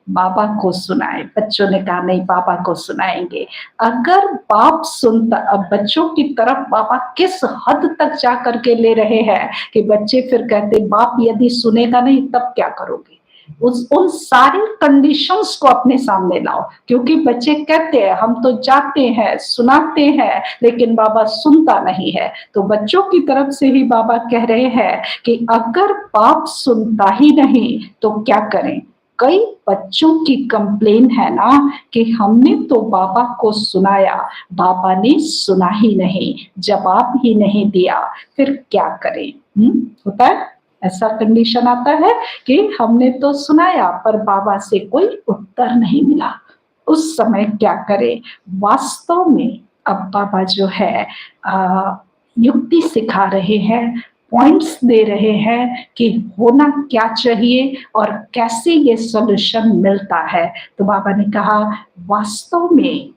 Speaker 1: बाबा को सुनाए। बच्चों ने कहा नहीं, बाबा को सुनाएंगे। अगर बाप सुनता, अब बच्चों की तरफ बाबा किस हद तक जा करके ले रहे हैं कि बच्चे फिर कहते बाप यदि सुनेगा नहीं तब क्या करोगे? उन सारी कंडीशंस को अपने सामने लाओ, क्योंकि बच्चे कहते हैं हम तो जाते हैं, सुनाते हैं, लेकिन बाबा सुनता नहीं है। तो बच्चों की तरफ से ही बाबा कह रहे हैं कि अगर बाप सुनता ही नहीं तो क्या करें? कई बच्चों की कंप्लेन है ना कि हमने तो बाबा को सुनाया, बाबा ने सुना ही नहीं, जवाब ही नहीं दिया, फिर क्या करें? होता है, ऐसा कंडीशन आता है कि हमने तो सुनाया पर बाबा से कोई उत्तर नहीं मिला। उस समय क्या करें? वास्तव में अब बाबा जो है युक्ति सिखा रहे हैं, पॉइंट्स दे रहे हैं कि होना क्या चाहिए और कैसे ये सॉल्यूशन मिलता है। तो बाबा ने कहा वास्तव में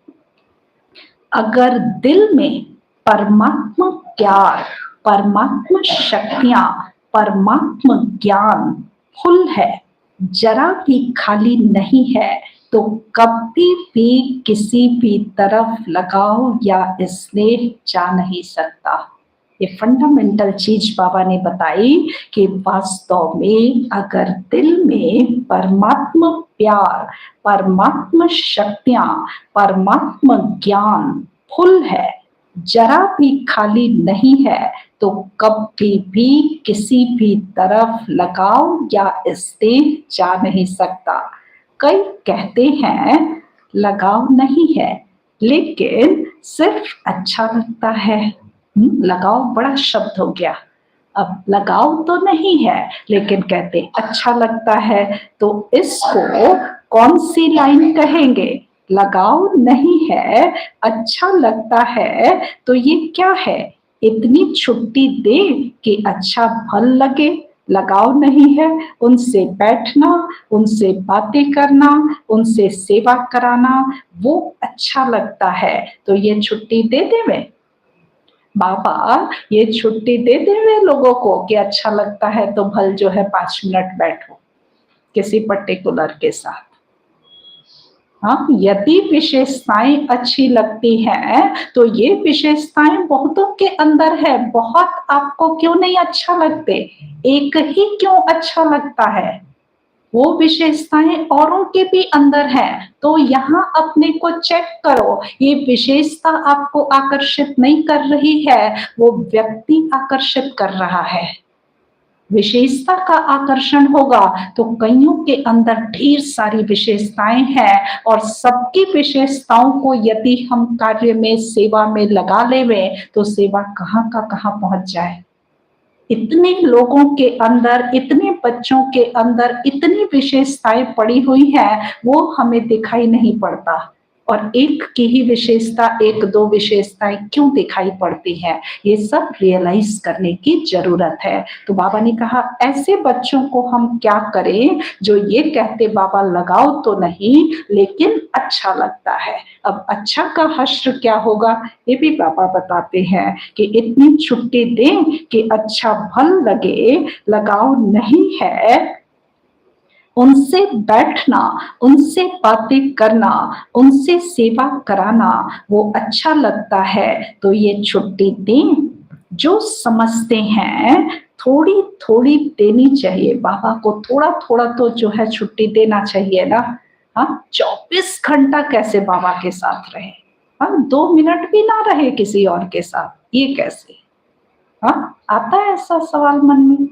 Speaker 1: अगर दिल में परमात्मा प्यार, परमात्मा शक्तियां, परमात्मा ज्ञान फुल है, जरा भी खाली नहीं है, तो कभी भी किसी भी तरफ लगाव या स्नेह जा नहीं सकता। ये फंडामेंटल चीज बाबा ने बताई कि वास्तव में अगर दिल में परमात्मा प्यार, परमात्मा शक्तियां, परमात्मा ज्ञान फुल है, जरा भी खाली नहीं है, तो कभी भी किसी भी तरफ लगाव या स्नेह जा नहीं सकता। कई कहते हैं लगाव नहीं है, लेकिन सिर्फ अच्छा लगता है। लगाव बड़ा शब्द हो गया। अब लगाव तो नहीं है, लेकिन कहते अच्छा लगता है, तो इसको कौन सी लाइन कहेंगे? लगाव नहीं है, अच्छा लगता है, तो ये क्या है? इतनी छुट्टी दे कि अच्छा फल लगे। लगाव नहीं है, उनसे बैठना, उनसे बातें करना, उनसे सेवा कराना, वो अच्छा लगता है, तो ये छुट्टी दे देवे। बाबा ये छुट्टी दे देवे लोगों को कि अच्छा लगता है तो भल जो है 5 मिनट बैठो किसी पर्टिकुलर के साथ। हाँ, यदि विशेषताएं अच्छी लगती हैं तो ये विशेषताएं बहुतों के अंदर है। बहुत आपको क्यों नहीं अच्छा लगते? एक ही क्यों अच्छा लगता है? वो विशेषताएं औरों के भी अंदर है। तो यहाँ अपने को चेक करो, ये विशेषता आपको आकर्षित नहीं कर रही है, वो व्यक्ति आकर्षित कर रहा है। विशेषता का आकर्षण होगा तो कईयों के अंदर ढेर सारी विशेषताएं हैं, और सबकी विशेषताओं को यदि हम कार्य में, सेवा में लगा लेवे तो सेवा कहाँ का कहाँ पहुंच जाए। इतने लोगों के अंदर, इतने बच्चों के अंदर इतनी विशेषताएं पड़ी हुई हैं, वो हमें दिखाई नहीं पड़ता। और एक की ही विशेषता, एक दो विशेषताएं क्यों दिखाई पड़ती हैं, ये सब रियलाइज करने की जरूरत है। तो बाबा ने कहा ऐसे बच्चों को हम क्या करें जो ये कहते बाबा लगाओ तो नहीं, लेकिन अच्छा लगता है। अब अच्छा का हश्र क्या होगा, ये भी बाबा बताते हैं कि इतनी छुट्टी दें कि अच्छा फल लगे। लगाव नहीं है, उनसे बैठना, उनसे बातें करना, उनसे सेवा कराना, वो अच्छा लगता है, तो ये छुट्टी दें। जो समझते हैं थोड़ी थोड़ी देनी चाहिए, बाबा को थोड़ा थोड़ा तो जो है छुट्टी देना चाहिए ना। हाँ, 24 घंटा कैसे बाबा के साथ रहे? हाँ, 2 मिनट भी ना रहे किसी और के साथ, ये कैसे? हाँ, आता है ऐसा सवाल मन में?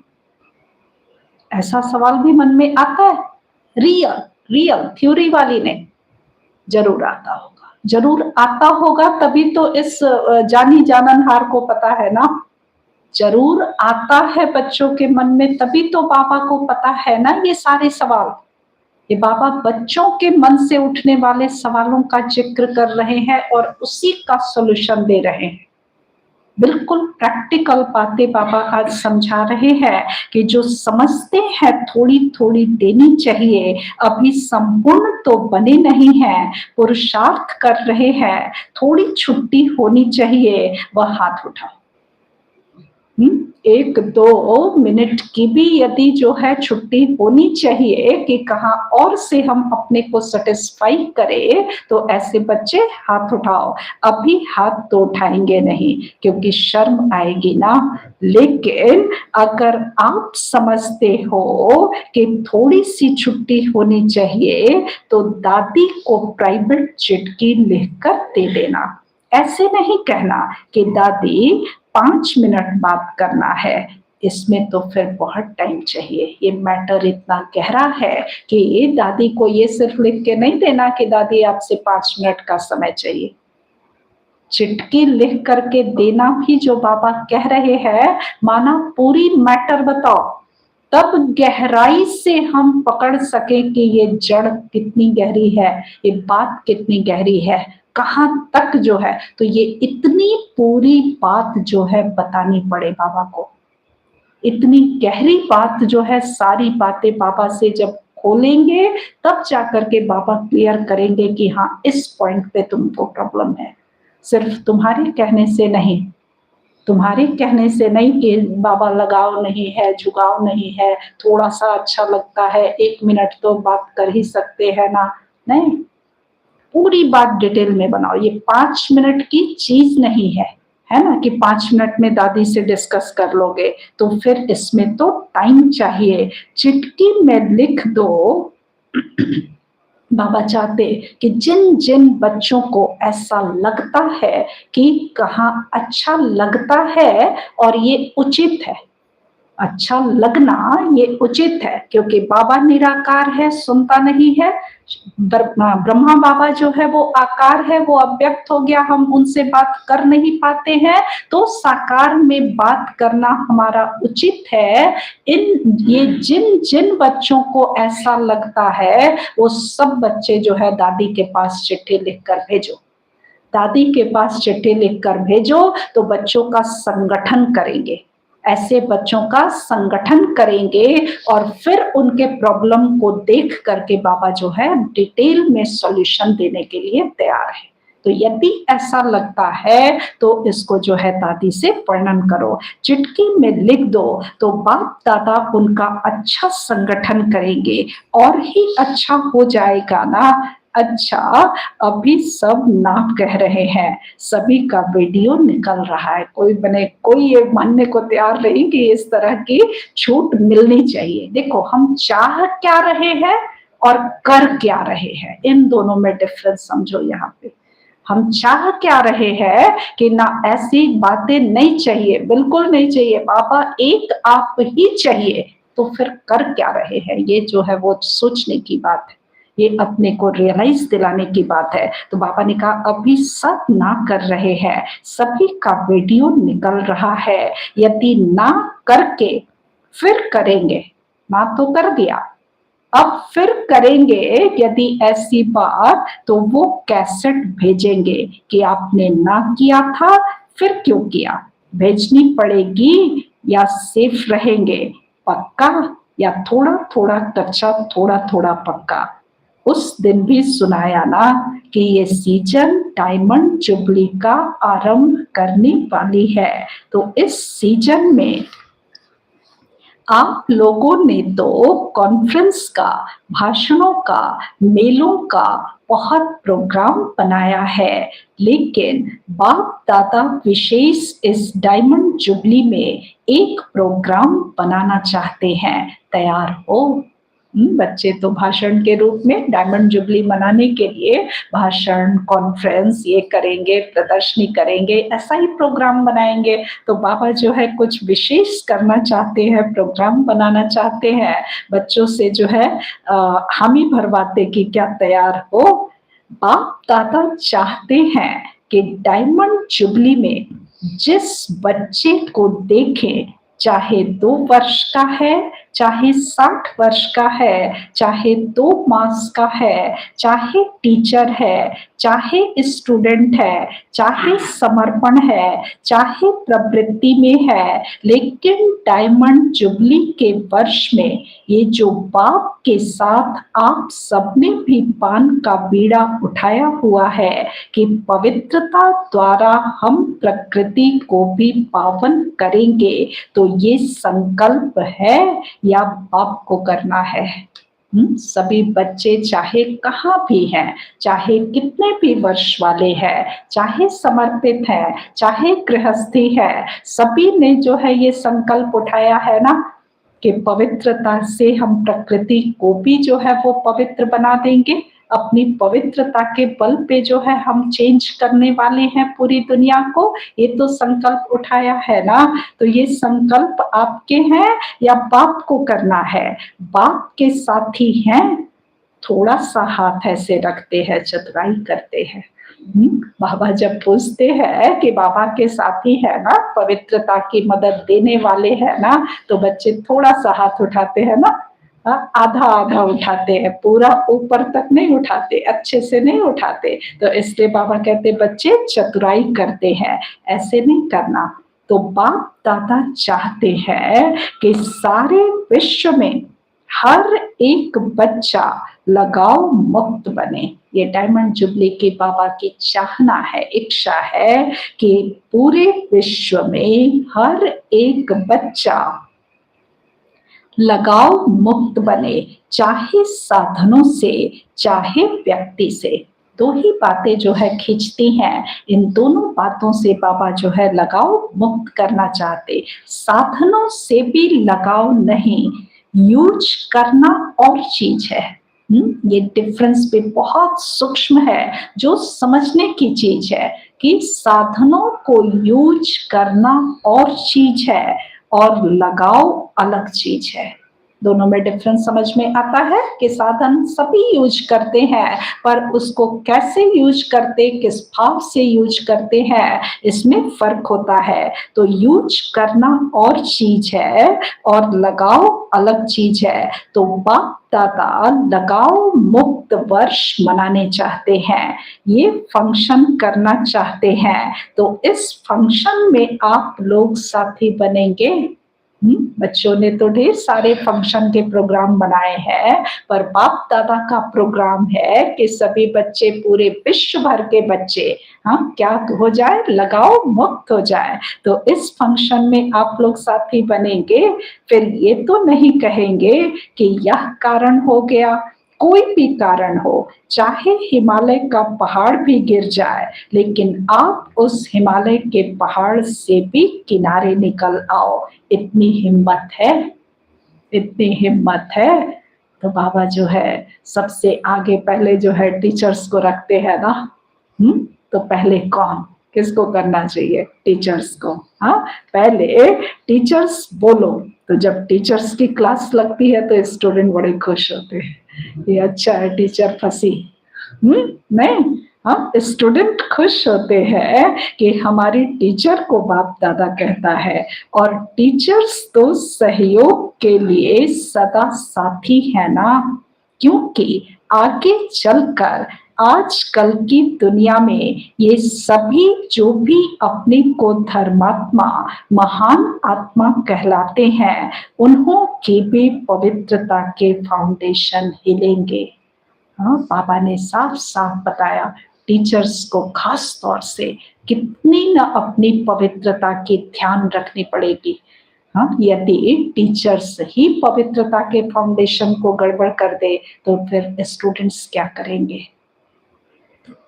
Speaker 1: ऐसा सवाल भी मन में आता है? रियल रियल थ्योरी वाली ने जरूर आता होगा, जरूर आता होगा, तभी तो इस जानी जाननहार को पता है ना। जरूर आता है बच्चों के मन में, तभी तो बाबा को पता है ना ये सारे सवाल। ये बाबा बच्चों के मन से उठने वाले सवालों का जिक्र कर रहे हैं और उसी का सॉल्यूशन दे रहे हैं। बिल्कुल प्रैक्टिकल बातें बाबा आज समझा रहे हैं कि जो समझते हैं थोड़ी थोड़ी देनी चाहिए, अभी संपूर्ण तो बने नहीं है, पुरुषार्थ कर रहे हैं, थोड़ी छुट्टी होनी चाहिए, वह हाथ उठाओ। 1-2 मिनट की भी यदि जो है छुट्टी होनी चाहिए कि कहाँ और से हम अपने को सेटिस्फाई करें, तो ऐसे बच्चे हाथ उठाओ। अभी हाथ तो उठाएंगे नहीं क्योंकि शर्म आएगी ना। लेकिन अगर आप समझते हो कि थोड़ी सी छुट्टी होनी चाहिए, तो दादी को प्राइवेट चिट्ठी लिखकर दे देना। ऐसे नहीं कहना कि दादी 5 मिनट बात करना है, इसमें तो फिर बहुत टाइम चाहिए। ये मैटर इतना गहरा है कि दादी को ये सिर्फ लिख के नहीं देना कि दादी आपसे 5 मिनट का समय चाहिए। चिट्ठी लिख करके देना भी जो बाबा कह रहे हैं, माना पूरी मैटर बताओ, तब गहराई से हम पकड़ सके कि ये जड़ कितनी गहरी है, ये बात कितनी गहरी है, कहाँ तक जो है। तो ये इतनी पूरी बात जो है बतानी पड़े बाबा को। इतनी गहरी बात जो है, सारी बातें बाबा से जब खोलेंगे तब जाकर के बाबा क्लियर करेंगे कि हाँ इस पॉइंट पे तुमको प्रॉब्लम है। सिर्फ तुम्हारे कहने से नहीं, तुम्हारे कहने से नहीं कि बाबा लगाव नहीं है, झुकाव नहीं है, थोड़ा सा अच्छा लगता है, 1 मिनट तो बात कर ही सकते हैं ना। नहीं, पूरी बात डिटेल में बनाओ। ये 5 मिनट की चीज नहीं है ना कि 5 मिनट में दादी से डिस्कस कर लोगे, तो फिर इसमें तो टाइम चाहिए। चिट्ठी में लिख दो। बाबा चाहते कि जिन जिन बच्चों को ऐसा लगता है कि कहाँ अच्छा लगता है और ये उचित है, अच्छा लगना ये उचित है, क्योंकि बाबा निराकार है, सुनता नहीं है। ब्रह्मा बाबा जो है वो आकार है, वो अव्यक्त हो गया, हम उनसे बात कर नहीं पाते हैं, तो साकार में बात करना हमारा उचित है। ये जिन जिन बच्चों को ऐसा लगता है वो सब बच्चे जो है दादी के पास चिट्ठी लिखकर भेजो, दादी के पास चिट्ठी लिखकर भेजो, तो बच्चों का संगठन करेंगे, ऐसे बच्चों का संगठन करेंगे और फिर उनके प्रॉब्लम को देख करके बाबा जो है डिटेल में सॉल्यूशन देने के लिए तैयार है। तो यदि ऐसा लगता है तो इसको जो है दादी से वर्णन करो, चिट्ठी में लिख दो, तो बाप दादा उनका अच्छा संगठन करेंगे और ही अच्छा हो जाएगा ना। अच्छा, अभी सब नाम कह रहे हैं, सभी का वीडियो निकल रहा है, कोई ये मानने को तैयार नहीं कि इस तरह की छूट मिलनी चाहिए। देखो, हम चाह क्या रहे हैं और कर क्या रहे हैं, इन दोनों में डिफरेंस समझो। यहाँ पे हम चाह क्या रहे हैं कि ना ऐसी बातें नहीं चाहिए, बिल्कुल नहीं चाहिए, बाबा एक आप ही चाहिए, तो फिर कर क्या रहे हैं, ये जो है वो सोचने की बात है, ये अपने को रियलाइज दिलाने की बात है। तो बाबा ने कहा अभी सब ना कर रहे हैं, सभी का वीडियो निकल रहा है, यदि ना करके फिर करेंगे, ना तो कर दिया, अब फिर करेंगे यदि ऐसी बात, तो वो कैसेट भेजेंगे कि आपने ना किया था, फिर क्यों किया, भेजनी पड़ेगी या सेफ रहेंगे, पक्का या थोड़ा थोड़ा कच्चा, थोड़ा थोड़ा पक्का। उस दिन भी सुनाया ना कि ये सीजन डायमंड जुबली का आरंभ करने वाली है, तो इस सीजन में आप लोगों ने तो कॉन्फ्रेंस का, भाषणों का, मेलों का बहुत प्रोग्राम बनाया है, लेकिन बाप दादा विशेष इस डायमंड जुबली में एक प्रोग्राम बनाना चाहते हैं, तैयार हो? बच्चे तो भाषण के रूप में डायमंड जुबली मनाने के लिए भाषण, कॉन्फ्रेंस ये करेंगे, प्रदर्शनी करेंगे, ऐसा ही प्रोग्राम बनाएंगे। तो बाबा जो है कुछ विशेष करना चाहते हैं, प्रोग्राम बनाना चाहते हैं, बच्चों से जो है हामी भरवाते कि क्या तैयार हो। बाप दादा चाहते हैं कि डायमंड जुबली में जिस बच्चे को देखें, चाहे 2 वर्ष का है, चाहे 60 वर्ष का है, चाहे 2 मास का है, चाहे टीचर है, चाहे स्टूडेंट है, चाहे समर्पण है, चाहे प्रवृत्ति में है, लेकिन डायमंड जुबली के वर्ष में ये जो बाप के साथ आप सबने भी पान का बीड़ा उठाया हुआ है कि पवित्रता द्वारा हम प्रकृति को भी पावन करेंगे, तो ये संकल्प है या बाप को करना है। सभी बच्चे चाहे कहाँ भी हैं, चाहे कितने भी वर्ष वाले हैं, चाहे समर्पित हैं, चाहे गृहस्थी है, सभी ने जो है ये संकल्प उठाया है ना कि पवित्रता से हम प्रकृति को भी जो है वो पवित्र बना देंगे, अपनी पवित्रता के बल पे जो है हम चेंज करने वाले हैं पूरी दुनिया को। ये तो संकल्प उठाया है ना, तो ये संकल्प आपके हैं या बाप को करना है? बाप के साथी हैं, थोड़ा सा हाथ ऐसे रखते हैं, चतुराई करते हैं। बाबा जब पूछते हैं कि बाबा के साथी है ना, पवित्रता की मदद देने वाले है ना, तो बच्चे थोड़ा सा हाथ उठाते हैं ना, आधा आधा उठाते हैं, पूरा ऊपर तक नहीं उठाते, अच्छे से नहीं उठाते। तो इसलिए बाबा कहते बच्चे चतुराई करते हैं, ऐसे नहीं करना। तो बाप दादा चाहते हैं कि सारे विश्व में हर एक बच्चा लगाव मुक्त बने। ये डायमंड जुबली के बाबा की चाहना है, इच्छा है कि पूरे विश्व में हर एक बच्चा लगाव मुक्त बने, चाहे साधनों से, चाहे व्यक्ति से। 2 ही बातें जो है खींचती हैं, इन दोनों बातों से बाबा जो है लगाव मुक्त करना चाहते। साधनों से भी लगाव नहीं, यूज करना और चीज है। ये डिफरेंस भी बहुत सूक्ष्म है, जो समझने की चीज है कि साधनों को यूज करना और चीज है, और लगाव अलग चीज है। दोनों में डिफरेंस समझ में आता है कि साधन सभी यूज करते हैं, पर उसको कैसे यूज करते, किस भाव से यूज करते हैं, इसमें फर्क होता है। तो यूज करना और चीज है और लगाव अलग चीज है। तो बाप दादा लगाव मुक्त वर्ष मनाने चाहते हैं, ये फंक्शन करना चाहते हैं। तो इस फंक्शन में आप लोग साथी बनेंगे। बच्चों ने तो ढेर सारे फंक्शन के प्रोग्राम बनाए हैं, पर बाप दादा का प्रोग्राम है कि सभी बच्चे, पूरे विश्व भर के बच्चे, क्या हो जाए, लगाव मुक्त हो जाए। तो इस फंक्शन में आप लोग साथी बनेंगे। फिर ये तो नहीं कहेंगे कि यह कारण हो गया, कोई भी कारण हो, चाहे हिमालय का पहाड़ भी गिर जाए, लेकिन आप उस हिमालय के पहाड़ से भी किनारे निकल आओ। इतनी हिम्मत है, इतनी हिम्मत है। तो बाबा जो है सबसे आगे पहले जो है टीचर्स को रखते हैं ना। तो पहले कौन, किसको करना चाहिए, टीचर्स को। हाँ, पहले टीचर्स बोलो। तो जब टीचर्स की क्लास लगती है तो स्टूडेंट बड़े खुश होते हैं, ये अच्छा है, टीचर फंसी। नहीं, हाँ, स्टूडेंट खुश होते हैं कि हमारी टीचर को बाप दादा कहता है। और टीचर्स तो सहयोग के लिए सदा साथी है ना, क्योंकि आगे चलकर आजकल की दुनिया में ये सभी जो भी अपने को धर्मात्मा, महान आत्मा कहलाते हैं, उन्हों की भी पवित्रता के फाउंडेशन हिलेंगे। हाँ, बाबा ने साफ साफ बताया, टीचर्स को खास तौर से कितनी न अपनी पवित्रता की ध्यान रखनी पड़ेगी। हाँ, यदि टीचर्स ही पवित्रता के फाउंडेशन को गड़बड़ कर दे तो फिर स्टूडेंट्स क्या करेंगे।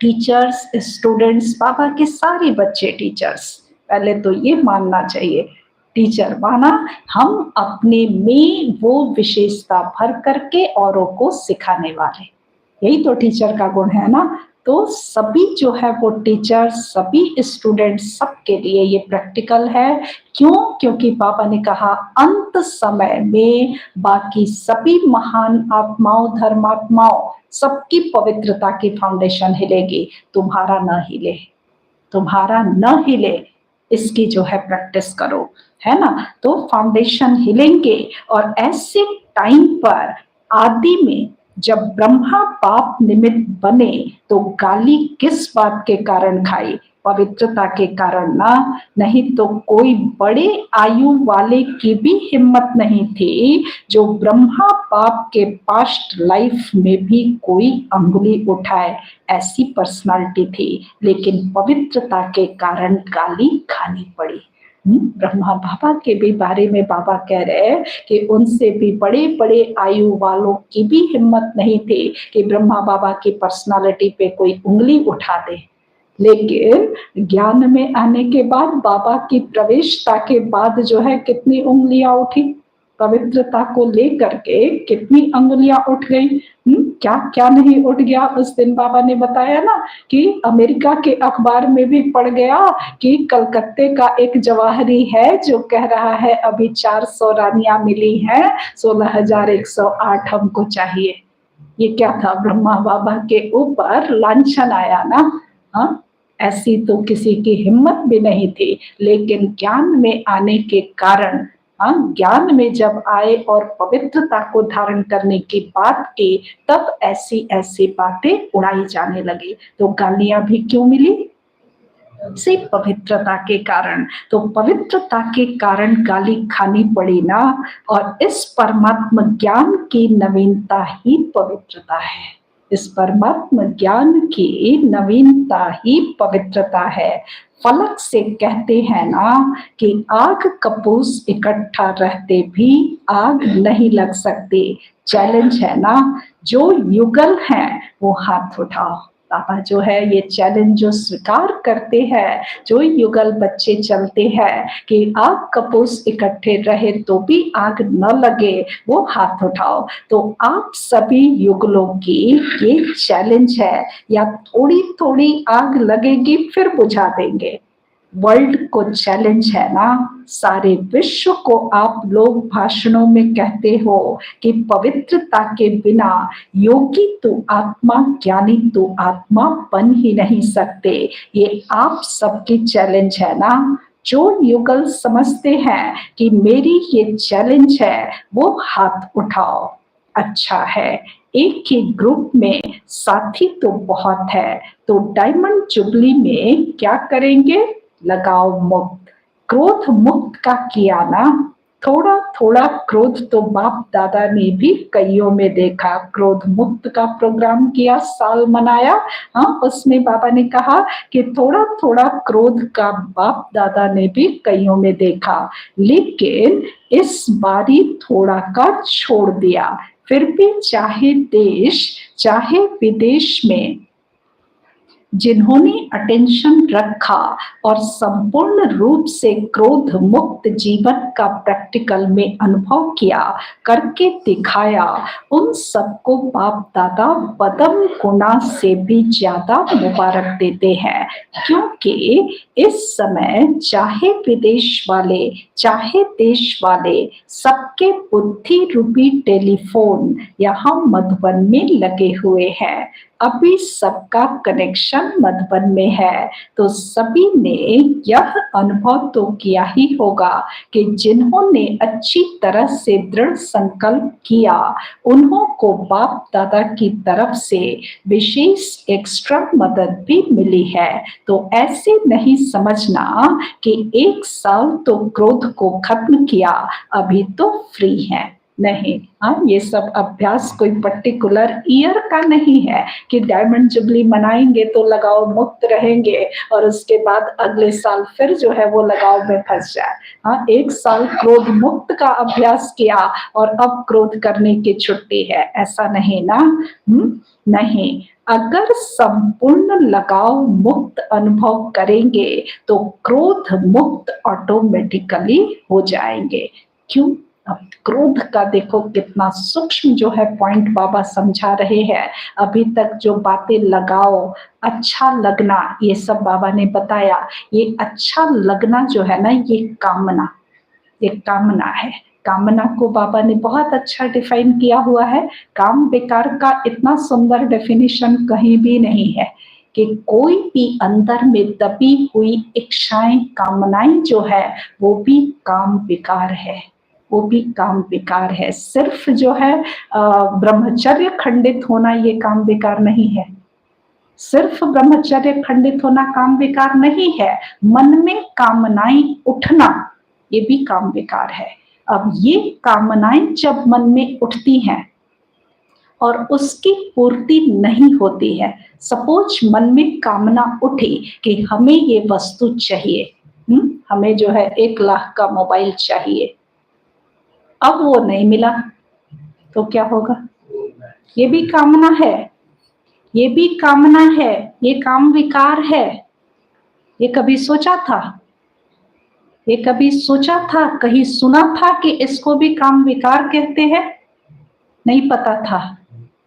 Speaker 1: टीचर्स, स्टूडेंट्स, बाबा के सारे बच्चे टीचर्स। पहले तो ये मानना चाहिए, टीचर माना हम अपने में वो विशेषता भर करके औरों को सिखाने वाले, यही तो टीचर का गुण है ना। तो सभी जो है वो टीचर, सभी स्टूडेंट, सबके लिए ये प्रैक्टिकल है। क्यों? क्योंकि बाबा ने कहा अंत समय में बाकी सभी महान आत्माओं, धर्मात्माओं, सबकी पवित्रता की फाउंडेशन हिलेगी, तुम्हारा न हिले, तुम्हारा न हिले, इसकी जो है प्रैक्टिस करो, है ना। तो फाउंडेशन हिलेंगे। और ऐसे टाइम पर आदि में जब ब्रह्मा बाप निमित्त बने तो गाली किस बात के कारण खाई, पवित्रता के कारण ना। नहीं तो कोई बड़े आयु वाले की भी हिम्मत नहीं थी जो ब्रह्मा बाप के पास्ट लाइफ में भी कोई अंगुली उठाए, ऐसी पर्सनालिटी थी। लेकिन पवित्रता के कारण गाली खानी पड़ी। ब्रह्मा बाबा के भी बारे में बाबा कह रहे हैं कि उनसे भी बड़े बड़े आयु वालों की भी हिम्मत नहीं थी कि ब्रह्मा बाबा की पर्सनालिटी पे कोई उंगली उठा दे। लेकिन ज्ञान में आने के बाद, बाबा की प्रवेशता के बाद जो है कितनी उंगलियां उठी, पवित्रता को लेकर के कितनी उंगलियां उठ गई। क्या क्या नहीं उठ गया। उस दिन बाबा ने बताया ना कि अमेरिका के अखबार में भी पढ़ गया कि कलकत्ते का एक जवाहरी है जो कह रहा है अभी 400 रानियां मिली हैं, 16,108 हमको चाहिए। ये क्या था, ब्रह्मा बाबा के ऊपर लांछन आया ना। हाँ, ऐसी तो किसी की हिम्मत भी नहीं थी। लेकिन ज्ञान में आने के कारण, ज्ञान में जब आए और पवित्रता को धारण करने की बात की, तब ऐसी ऐसी बातें उड़ाई जाने लगी। तो गालियां भी क्यों मिली, से पवित्रता के कारण। तो पवित्रता के कारण गाली खानी पड़ी ना। और इस परमात्मा ज्ञान की नवीनता ही पवित्रता है, इस परमात्मा ज्ञान की नवीनता ही पवित्रता है। फलक से कहते हैं ना कि आग कपूस इकट्ठा रहते भी आग नहीं लग सकती। चैलेंज है ना, जो युगल हैं वो हाथ उठाओ। बाबा जो है ये चैलेंज जो स्वीकार करते हैं, जो युगल बच्चे चलते हैं कि आग कपूस इकट्ठे रहे तो भी आग न लगे, वो हाथ उठाओ। तो आप सभी युगलों की ये चैलेंज है, या थोड़ी थोड़ी आग लगेगी फिर बुझा देंगे, वर्ल्ड को चैलेंज है ना, सारे विश्व को आप लोग भाषणों में कहते हो कि पवित्रता के बिना योगी तो आत्मा, ज्ञानी तो आत्मा बन ही नहीं सकते। ये आप सबकी चैलेंज है ना। जो युगल समझते हैं कि मेरी ये चैलेंज है, वो हाथ उठाओ। अच्छा है, एक ही ग्रुप में साथी तो बहुत है, तो डायमंड जुबली में क्या करेंगे? लगाओ मुक्त, क्रोध मुक्त का किया ना। थोड़ा थोड़ा क्रोध तो बाप दादा ने भी कईयों में देखा। क्रोध मुक्त का प्रोग्राम किया, साल मनाया। हाँ, उसमें बाबा ने कहा कि थोड़ा थोड़ा क्रोध का बाप दादा ने भी कईयों में देखा, लेकिन इस बारी थोड़ा का छोड़ दिया। फिर भी चाहे देश चाहे विदेश में जिन्होंने अटेंशन रखा और संपूर्ण रूप से क्रोध मुक्त जीवन का प्रैक्टिकल में अनुभव किया, करके दिखाया, उन सबको बाप दादा पदम गुना से भी ज्यादा मुबारक देते हैं। क्योंकि इस समय चाहे विदेश वाले चाहे देश वाले, सबके बुद्धि रूपी टेलीफोन यहाँ मधुबन में लगे हुए हैं। अभी सबका कनेक्शन मधुबन में है, तो सभी ने यह अनुभव तो किया ही होगा कि जिन्होंने अच्छी तरह से दृढ़ संकल्प किया, उन्हों को बाप दादा की तरफ से विशेष एक्स्ट्रा मदद भी मिली है। तो ऐसे नहीं समझना कि एक साल तो क्रोध को खत्म किया, अभी तो फ्री है। नहीं, हाँ, ये सब अभ्यास कोई पर्टिकुलर ईयर का नहीं है कि डायमंड जुबली मनाएंगे तो लगाओ मुक्त रहेंगे और उसके बाद अगले साल फिर जो है वो लगाओ में फंस जाए। हाँ, एक साल क्रोध मुक्त का अभ्यास किया और अब क्रोध करने की छुट्टी है, ऐसा नहीं ना। नहीं, अगर संपूर्ण लगाव मुक्त अनुभव करेंगे तो क्रोध मुक्त ऑटोमेटिकली हो जाएंगे। क्यों? अब क्रोध का देखो कितना सूक्ष्म जो है पॉइंट बाबा समझा रहे हैं। अभी तक जो बातें लगाओ, अच्छा लगना, ये सब बाबा ने बताया। ये अच्छा लगना जो है ना, ये कामना है। कामना को बाबा ने बहुत अच्छा डिफाइन किया हुआ है। काम विकार का इतना सुंदर डेफिनेशन कहीं भी नहीं है कि कोई भी अंदर में दबी हुई इच्छाएं, कामनाएं जो है, वो भी काम विकार है। वो भी काम विकार है। सिर्फ जो है ब्रह्मचर्य खंडित होना ये काम विकार नहीं है। सिर्फ ब्रह्मचर्य खंडित होना काम विकार नहीं है, मन में कामनाएं उठना ये भी काम विकार है। अब ये कामनाएं जब मन में उठती हैं और उसकी पूर्ति नहीं होती है, सपोज मन में कामना उठी कि हमें ये वस्तु चाहिए, हमें जो है 1 लाख का मोबाइल चाहिए, अब वो नहीं मिला तो क्या होगा? ये भी कामना है, ये भी कामना है, ये काम विकार है। ये कभी सोचा था? ये कभी सोचा था, कहीं सुना था कि इसको भी काम विकार कहते हैं? नहीं पता था।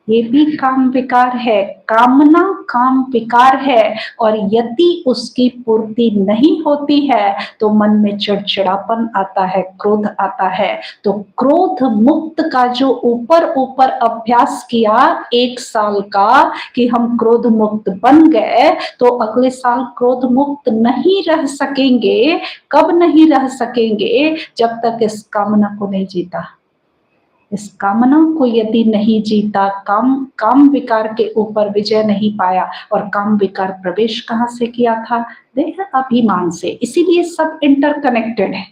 Speaker 1: ये भी काम विकार है। कामना काम विकार है और यदि उसकी पूर्ति नहीं होती है तो मन में चिड़चिड़ापन आता है, क्रोध आता है। तो क्रोध मुक्त का जो ऊपर ऊपर अभ्यास किया 1 साल का कि हम क्रोध मुक्त बन गए, तो अगले साल क्रोध मुक्त नहीं रह सकेंगे। कब नहीं रह सकेंगे? जब तक इस कामना को नहीं जीता। इस कामना को यदि नहीं जीता, काम विकार के ऊपर विजय नहीं पाया, और काम विकार प्रवेश कहाँ से किया था? देह अभिमान से। इसीलिए सब इंटरकनेक्टेड है,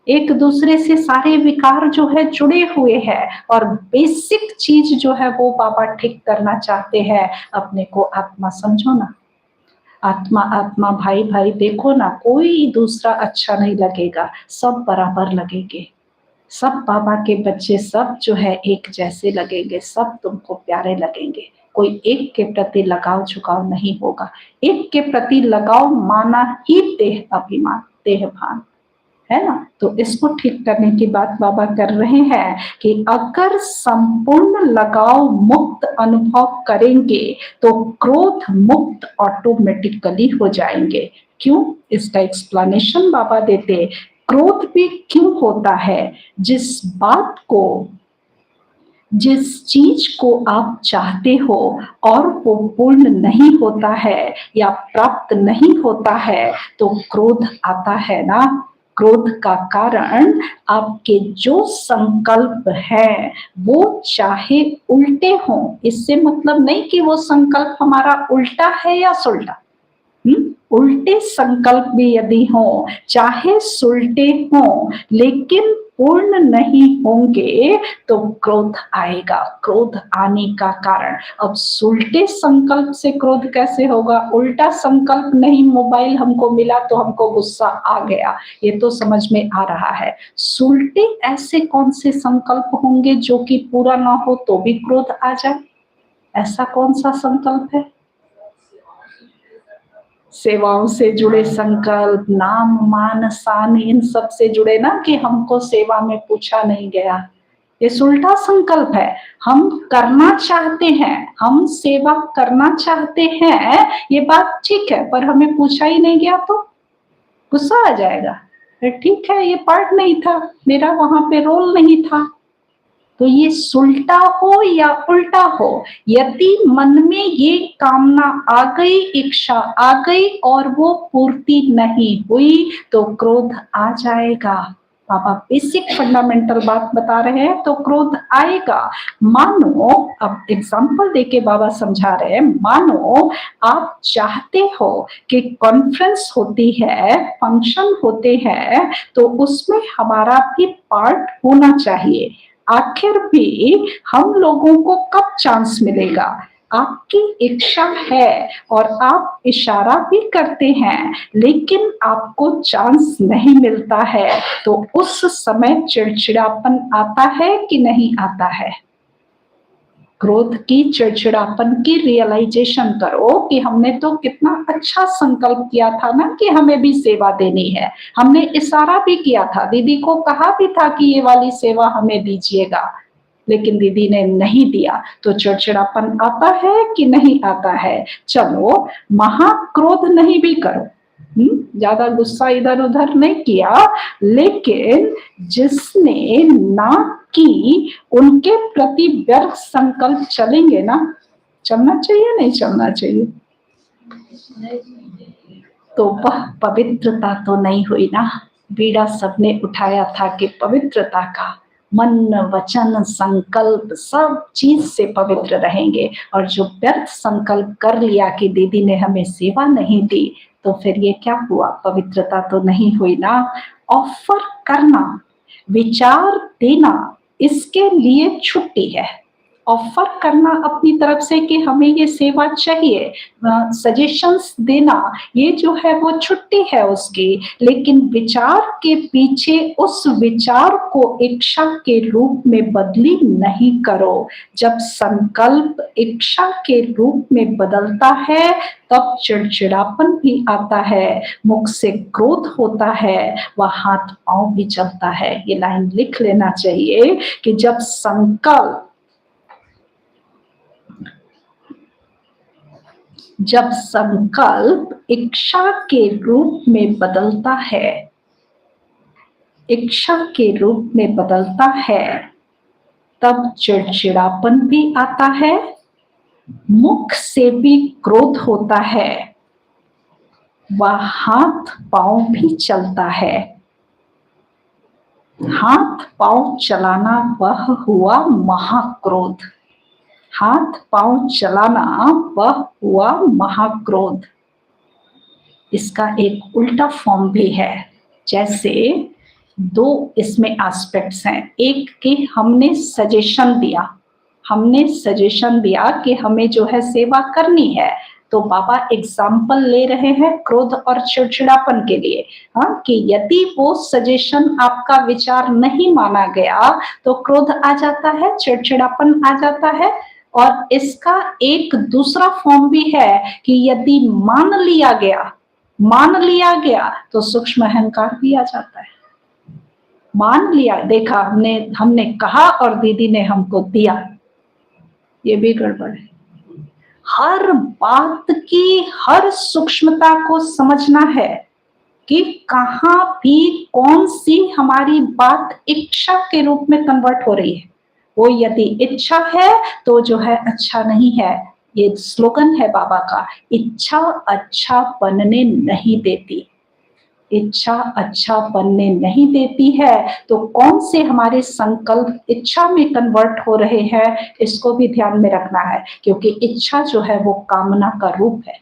Speaker 1: एक दूसरे से सारे विकार जो है जुड़े हुए हैं। और बेसिक चीज जो है वो बाबा ठीक करना चाहते हैं। अपने को आत्मा समझो ना, आत्मा आत्मा, भाई भाई देखो ना, कोई दूसरा अच्छा नहीं लगेगा, सब बराबर लगेंगे। सब बाबा के बच्चे सब जो है एक जैसे लगेंगे, सब तुमको प्यारे लगेंगे। कोई एक के प्रति लगाव झुकाव नहीं होगा। एक के प्रति लगाव माना ही देह अभिमान, देह भान, है ना। तो इसको ठीक करने की बात बाबा कर रहे हैं कि अगर संपूर्ण लगाव मुक्त अनुभव करेंगे तो क्रोध मुक्त ऑटोमेटिकली हो जाएंगे। क्यों, इसका एक्सप्लेनेशन बाबा देते। क्रोध भी क्यों होता है? जिस बात को, जिस चीज को आप चाहते हो और वो पूर्ण नहीं होता है या प्राप्त नहीं होता है तो क्रोध आता है ना। क्रोध का कारण आपके जो संकल्प है वो चाहे उल्टे हों, इससे मतलब नहीं कि वो संकल्प हमारा उल्टा है या सुलटा। उल्टे संकल्प भी यदि हो, चाहे सुलटे हो, लेकिन पूर्ण नहीं होंगे तो क्रोध आएगा। क्रोध आने का कारण, अब सुलटे संकल्प से क्रोध कैसे होगा? उल्टा संकल्प नहीं, मोबाइल हमको मिला तो हमको गुस्सा आ गया, ये तो समझ में आ रहा है। सुलटे ऐसे कौन से संकल्प होंगे जो कि पूरा ना हो तो भी क्रोध आ जाए? ऐसा कौन सा संकल्प है? सेवाओं से जुड़े संकल्प, नाम मान शान, इन सब से जुड़े ना, कि हमको सेवा में पूछा नहीं गया, ये उल्टा संकल्प है। हम करना चाहते हैं, हम सेवा करना चाहते हैं, ये बात ठीक है, पर हमें पूछा ही नहीं गया तो गुस्सा आ जाएगा। ठीक है, ये पार्ट नहीं था मेरा, वहां पे रोल नहीं था। तो ये सुलटा हो या उल्टा हो, यदि मन में ये कामना आ गई, इच्छा आ गई और वो पूर्ति नहीं हुई तो क्रोध आ जाएगा। पापा बेसिक फंडामेंटल बात बता रहे हैं, तो क्रोध आएगा। मानो, अब एग्जांपल देके बाबा समझा रहे हैं, मानो आप चाहते हो कि कॉन्फ्रेंस होती है, फंक्शन होते हैं, तो उसमें हमारा भी पार्ट होना चाहिए। आखिर भी हम लोगों को कब चांस मिलेगा? आपकी इच्छा है और आप इशारा भी करते हैं, लेकिन आपको चांस नहीं मिलता है, तो उस समय चिड़चिड़ापन आता है कि नहीं आता है? क्रोध की, चिड़चिड़ापन की रियलाइजेशन करो कि हमने तो कितना अच्छा संकल्प किया था ना कि हमें भी सेवा देनी है, हमने इशारा भी किया था, दीदी को कहा भी था कि ये वाली सेवा हमें दीजिएगा, लेकिन दीदी ने नहीं दिया, तो चिड़चिड़ापन आता है कि नहीं आता है? चलो, महाक्रोध नहीं भी करो, ज्यादा गुस्सा इधर उधर नहीं किया, लेकिन जिसने ना की उनके प्रति व्यर्थ संकल्प चलेंगे ना? चलना चाहिए नहीं चलना चाहिए? तो वह पवित्रता तो नहीं हुई ना। बीड़ा सबने उठाया था कि पवित्रता का, मन वचन संकल्प सब चीज से पवित्र रहेंगे, और जो व्यर्थ संकल्प कर लिया कि दीदी ने हमें सेवा नहीं दी, तो फिर ये क्या हुआ? पवित्रता तो नहीं हुई ना। ऑफर करना, विचार देना, इसके लिए छुट्टी है। ऑफर करना अपनी तरफ से कि हमें ये सेवा चाहिए, सजेशंस देना, ये जो है वो छुट्टी है उसकी, लेकिन विचार के पीछे उस विचार को इच्छा के रूप में बदली नहीं करो। जब संकल्प इच्छा के रूप में बदलता है तब चिड़चिड़ापन भी आता है, मुख से क्रोध होता है, वह हाथ पांव भी चलता है। ये लाइन लिख लेना चाहिए कि जब संकल्प इच्छा के रूप में बदलता है, इच्छा के रूप में बदलता है, तब चिड़चिड़ापन भी आता है, मुख से भी क्रोध होता है, वह हाथ पांव भी चलता है। हाथ पांव चलाना वह हुआ महाक्रोध। हाथ पांव चलाना वह हुआ महाक्रोध। इसका एक उल्टा फॉर्म भी है। जैसे दो इसमें एस्पेक्ट्स हैं। एक कि हमने सजेशन दिया कि हमें जो है सेवा करनी है, तो बाबा एग्जाम्पल ले रहे हैं क्रोध और चिड़चिड़ापन के लिए। हाँ, कि यदि वो सजेशन आपका विचार नहीं माना गया तो क्रोध आ जाता है, चिड़चिड़ापन आ जाता है। और इसका एक दूसरा फॉर्म भी है कि यदि मान लिया गया तो सूक्ष्म अहंकार भी आ जाता है। मान लिया, देखा, हमने कहा और दीदी ने हमको दिया, ये भी गड़बड़ है। हर बात की हर सूक्ष्मता को समझना है कि कहाँ भी कौन सी हमारी बात इच्छा के रूप में कन्वर्ट हो रही है। वो यदि इच्छा है तो जो है अच्छा नहीं है। ये स्लोगन है बाबा का, इच्छा अच्छा बनने नहीं देती। इच्छा अच्छा बनने नहीं देती है तो कौन से हमारे संकल्प इच्छा में कन्वर्ट हो रहे हैं, इसको भी ध्यान में रखना है, क्योंकि इच्छा जो है वो कामना का रूप है।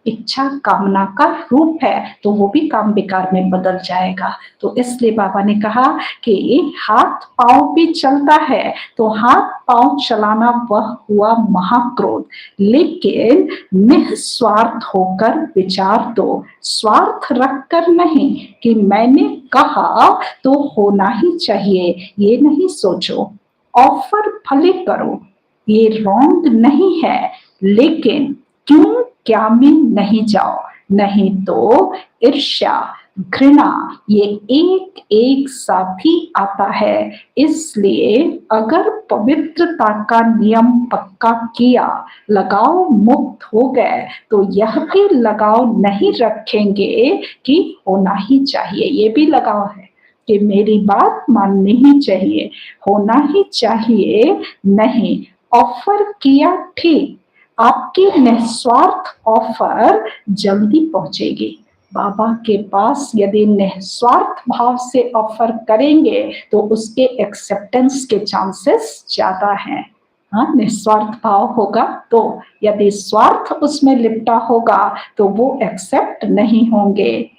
Speaker 1: इच्छा कामना का रूप है तो वो भी काम विकार में बदल जाएगा। तो इसलिए बाबा ने कहा कि हाथ पांव भी चलता है तो हाथ पांव चलाना वह हुआ महाक्रोध, लेकिन निस्वार्थ होकर विचार दो, स्वार्थ रखकर नहीं कि मैंने कहा तो होना ही चाहिए, ये नहीं सोचो। ऑफर भले करो, ये रॉन्ग नहीं है, लेकिन क्यों क्या में नहीं जाओ, नहीं तो ईर्ष्या घृणा ये एक एक साथ ही आता है। इसलिए अगर पवित्रता का नियम पक्का किया, लगाव मुक्त हो गए, तो यह भी लगाव नहीं रखेंगे कि होना ही चाहिए। ये भी लगाव है कि मेरी बात माननी ही चाहिए, होना ही चाहिए। नहीं, ऑफर किया ठीक, आपकी निस्वार्थ ऑफर जल्दी पहुंचेगी। बाबा के पास यदि निस्वार्थ भाव से ऑफर करेंगे तो उसके एक्सेप्टेंस के चांसेस ज्यादा हैं। हाँ, निस्वार्थ भाव होगा तो, यदि स्वार्थ उसमें लिपटा होगा तो वो एक्सेप्ट नहीं होंगे।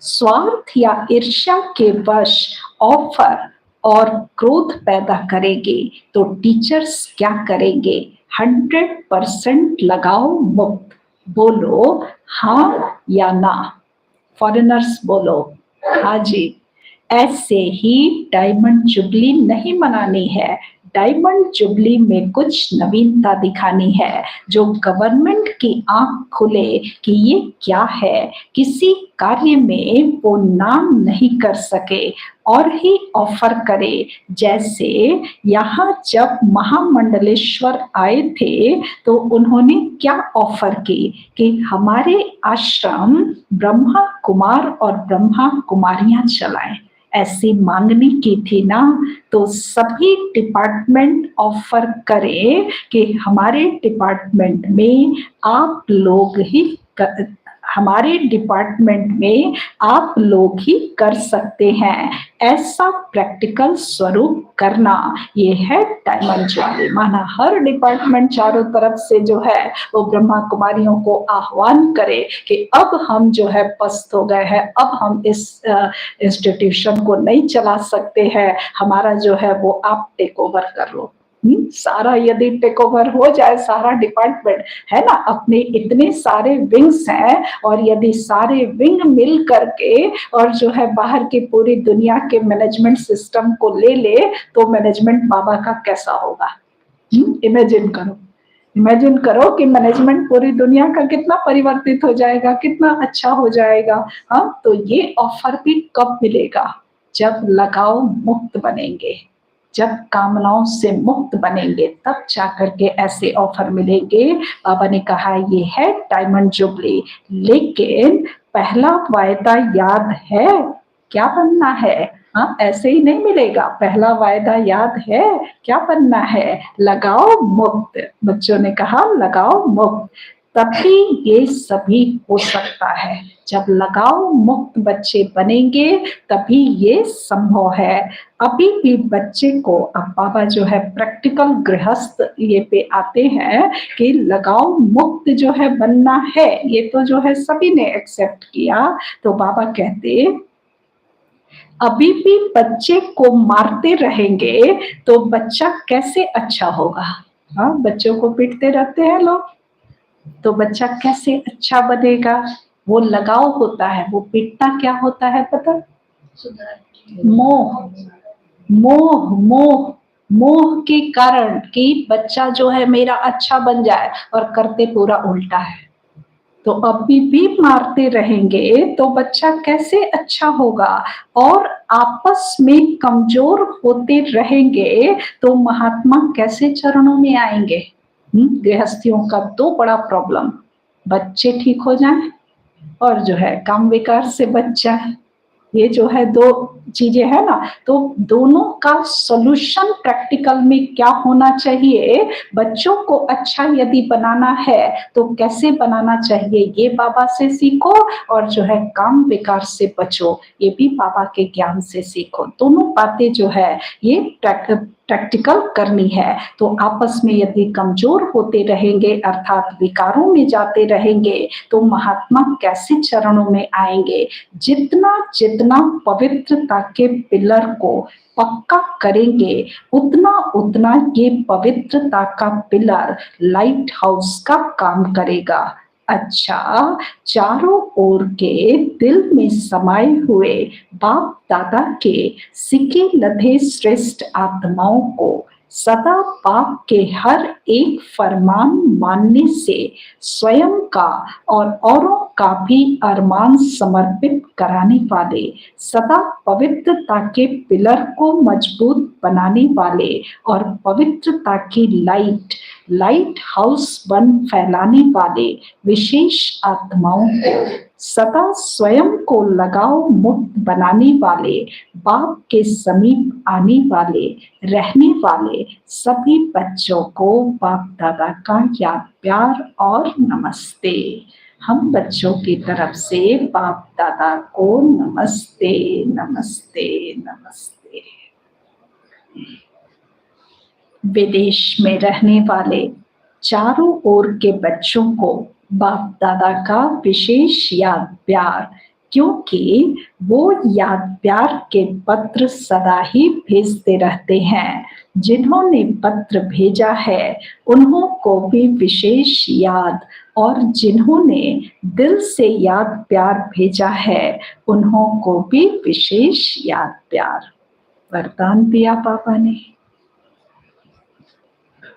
Speaker 1: स्वार्थ या ईर्ष्या के वश ऑफर और क्रोध पैदा करेंगे तो टीचर्स क्या करेंगे? 100% लगाओ मुक्त, बोलो हाँ या ना। फॉरेनर्स बोलो हाँ जी। ऐसे ही डायमंड जुबली नहीं मनानी है, डायमंड जुबली में कुछ नवीनता दिखानी है, जो गवर्नमेंट की आंख खुले कि ये क्या है। किसी कार्य में वो नाम नहीं कर सके और ही ऑफर करे। जैसे यहाँ जब महामंडलेश्वर आए थे तो उन्होंने क्या ऑफर की कि हमारे आश्रम ब्रह्मा कुमार और ब्रह्मा कुमारियां चलाएं। ऐसी मांगनी की थी ना, तो सभी डिपार्टमेंट ऑफर करें कि हमारे डिपार्टमेंट में आप लोग ही हमारे डिपार्टमेंट में आप लोग ही कर सकते हैं। ऐसा प्रैक्टिकल स्वरूप करना, ये है डायमंड जुबली। माना हर डिपार्टमेंट चारों तरफ से जो है वो ब्रह्मा कुमारियों को आह्वान करे कि अब हम जो है पस्त हो गए हैं, अब हम इस इंस्टीट्यूशन को नहीं चला सकते हैं, हमारा जो है वो आप टेक ओवर कर लो। सारा यदि टेक ओवर हो जाए, सारा डिपार्टमेंट है ना, अपने इतने सारे विंग्स हैं, और यदि सारे विंग मिल करके और जो है बाहर की पूरी दुनिया के मैनेजमेंट सिस्टम को ले ले तो मैनेजमेंट बाबा का कैसा होगा। इमेजिन करो, इमेजिन करो कि मैनेजमेंट पूरी दुनिया का कितना परिवर्तित हो जाएगा, कितना अच्छा हो जाएगा। हाँ, तो ये ऑफर भी कब मिलेगा? जब लगाव मुक्त बनेंगे, जब कामनाओं से मुक्त बनेंगे, तब जाकर के ऐसे ऑफर मिलेंगे। बाबा ने कहा ये है डायमंड जुबली, लेकिन पहला वायदा याद है, क्या बनना है? हाँ, ऐसे ही नहीं मिलेगा। पहला वायदा याद है, क्या बनना है? लगाओ मुक्त। बच्चों ने कहा लगाओ मुक्त, तभी ये सभी हो सकता है। जब लगाव मुक्त बच्चे बनेंगे तभी ये संभव है। अभी भी बच्चे को, अब बाबा जो है प्रैक्टिकल गृहस्थ ये पे आते हैं कि लगाव मुक्त जो है बनना है, ये तो जो है सभी ने एक्सेप्ट किया। तो बाबा कहते अभी भी बच्चे को मारते रहेंगे तो बच्चा कैसे अच्छा होगा? हाँ, बच्चों को पीटते रहते हैं लोग तो बच्चा कैसे अच्छा बनेगा? वो लगाव होता है। वो पीटना क्या होता है पता? मोह, मोह, मोह, मोह के कारण कि बच्चा जो है मेरा अच्छा बन जाए, और करते पूरा उल्टा है। तो अभी भी मारते रहेंगे तो बच्चा कैसे अच्छा होगा? और आपस में कमजोर होते रहेंगे तो महात्मा कैसे चरणों में आएंगे? गृहस्थियों का दो बड़ा प्रॉब्लम, बच्चे ठीक हो जाएं और जो है काम विकार से बच जाए। ये जो है दो चीजें है ना, तो दोनों का सॉल्यूशन प्रैक्टिकल में क्या होना चाहिए, बच्चों को अच्छा यदि बनाना है तो कैसे बनाना चाहिए ये बाबा से सीखो, और जो है काम विकार से बचो ये भी बाबा के ज्ञान से सीखो। दोनों बातें जो है ये प्रैक्टिकल करनी है। तो आपस में यदि कमजोर होते रहेंगे अर्थात विकारों में जाते रहेंगे तो महात्मा कैसे चरणों में आएंगे। जितना जितना पवित्रता के पिलर को पक्का करेंगे उतना उतना ये पवित्रता का पिलर लाइट हाउस का काम करेगा। अच्छा, चारों ओर के दिल में समाये हुए बाप दादा के सिके लधे श्रेष्ठ आत्माओं को सदा बाप के हर एक फरमान मानने से स्वयं का और औरों का भी अरमान समर्पित कराने वाले, सदा पवित्रता के पिलर को मजबूत बनाने वाले और पवित्रता की लाइट हाउस बन फैलाने वाले विशेष आत्माओं को सदा स्वयं को लगाव मुक्त बनाने वाले, बाप के समीप आने वाले रहने वाले सभी बच्चों को बाप दादा का याद प्यार और नमस्ते। हम बच्चों की तरफ से बाप दादा को नमस्ते नमस्ते नमस्ते। विदेश में रहने वाले चारों ओर के बच्चों को बाप दादा का विशेष याद प्यार, क्योंकि वो याद प्यार के पत्र सदा ही भेजते रहते हैं। जिन्होंने पत्र भेजा है उन्हों को भी विशेष याद, और जिन्होंने दिल से याद प्यार भेजा है उन्हों को भी विशेष याद प्यार। वरदान दिया बाबा ने,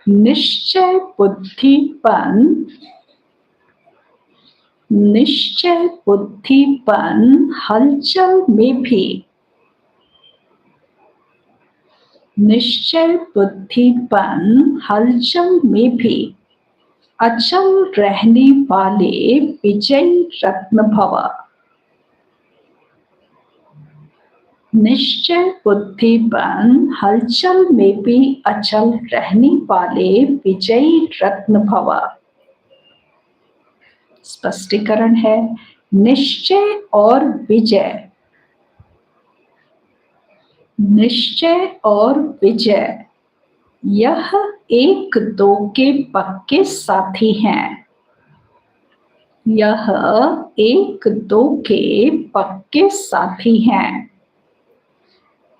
Speaker 1: निश्चय बुद्धिपन, निश्चय बुद्धिपन हलचल में भी, निश्चय बुद्धिपन हलचल में भी अचल रहने वाले विजयी रत्न भव। निश्चय बुद्धिपन हलचल में भी अचल रहने वाले विजयी रत्न भव। स्पष्टीकरण है, निश्चय और विजय, निश्चय और विजय यह एक दो के पक्के साथी हैं। यह एक दो के पक्के साथी हैं।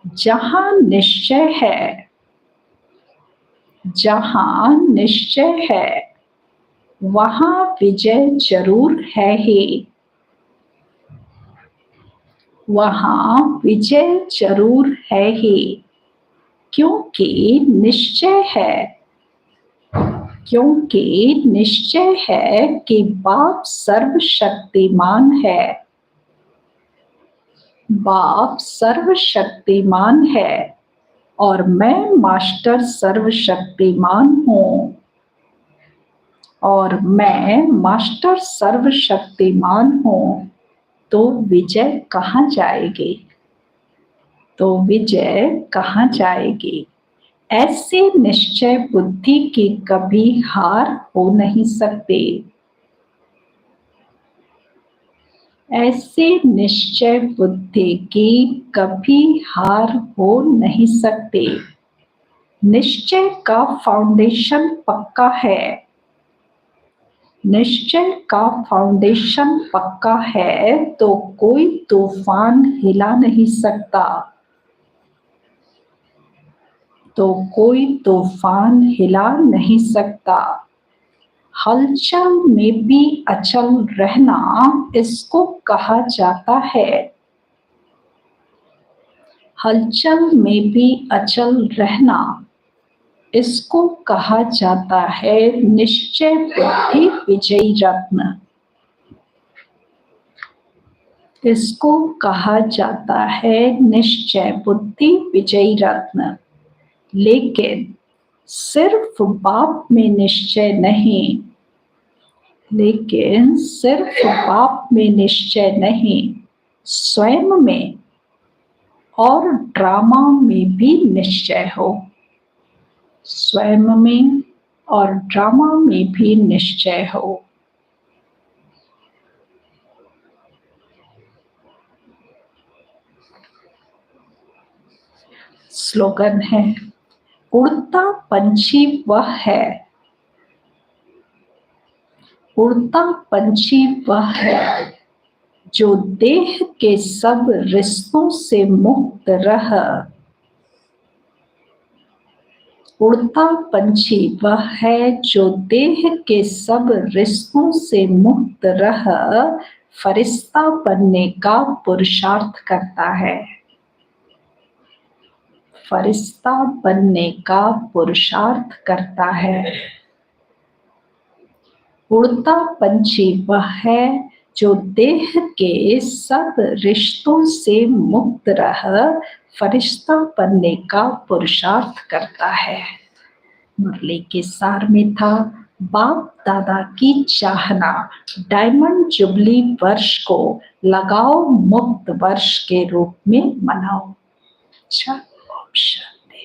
Speaker 1: जहां निश्चय है, जहां निश्चय है वहां विजय जरूर है ही, वहां विजय जरूर है ही। क्योंकि निश्चय है, क्योंकि निश्चय है कि बाप सर्वशक्तिमान है, बाप सर्वशक्तिमान है और मैं मास्टर सर्वशक्तिमान हूँ, और मैं मास्टर सर्वशक्तिमान हूँ। तो विजय कहाँ जाएगी, तो विजय कहाँ जाएगी। ऐसे निश्चय बुद्धि की कभी हार हो नहीं सकती, ऐसे निश्चय बुद्धि की कभी हार हो नहीं सकती। निश्चय का फाउंडेशन पक्का है, निश्चय का फाउंडेशन पक्का है तो कोई तूफान हिला नहीं सकता, तो कोई तूफान हिला नहीं सकता। हलचल में भी अचल रहना इसको कहा जाता है, हलचल में भी अचल रहना इसको कहा जाता है निश्चय बुद्धि विजयी रत्न, इसको कहा जाता है निश्चय बुद्धि विजयी रत्न। लेकिन सिर्फ बाप में निश्चय नहीं, लेकिन सिर्फ बाप में निश्चय नहीं, स्वयं में और ड्रामा में भी निश्चय हो। स्वयं में और ड्रामा में भी निश्चय हो। स्लोगन है, उड़ता पंछी वह है, उड़ता पंछी वह है जो देह के सब रिश्तों से मुक्त रह। उड़ता पंछी वह है जो देह के सब रिश्तों से मुक्त रह फरिश्ता बनने का पुरुषार्थ करता है। फरिश्ता बनने का पुरुषार्थ करता है। उड़ता पंछी वह है जो देह के सब रिश्तों से मुक्त रह फरिश्ता बनने का पुरुषार्थ करता है। मुरली के सार में था, बाप दादा की चाहना, डायमंड जुबली वर्ष को लगाओ मुक्त वर्ष के रूप में मनाओ। अच्छा, ओम शांति।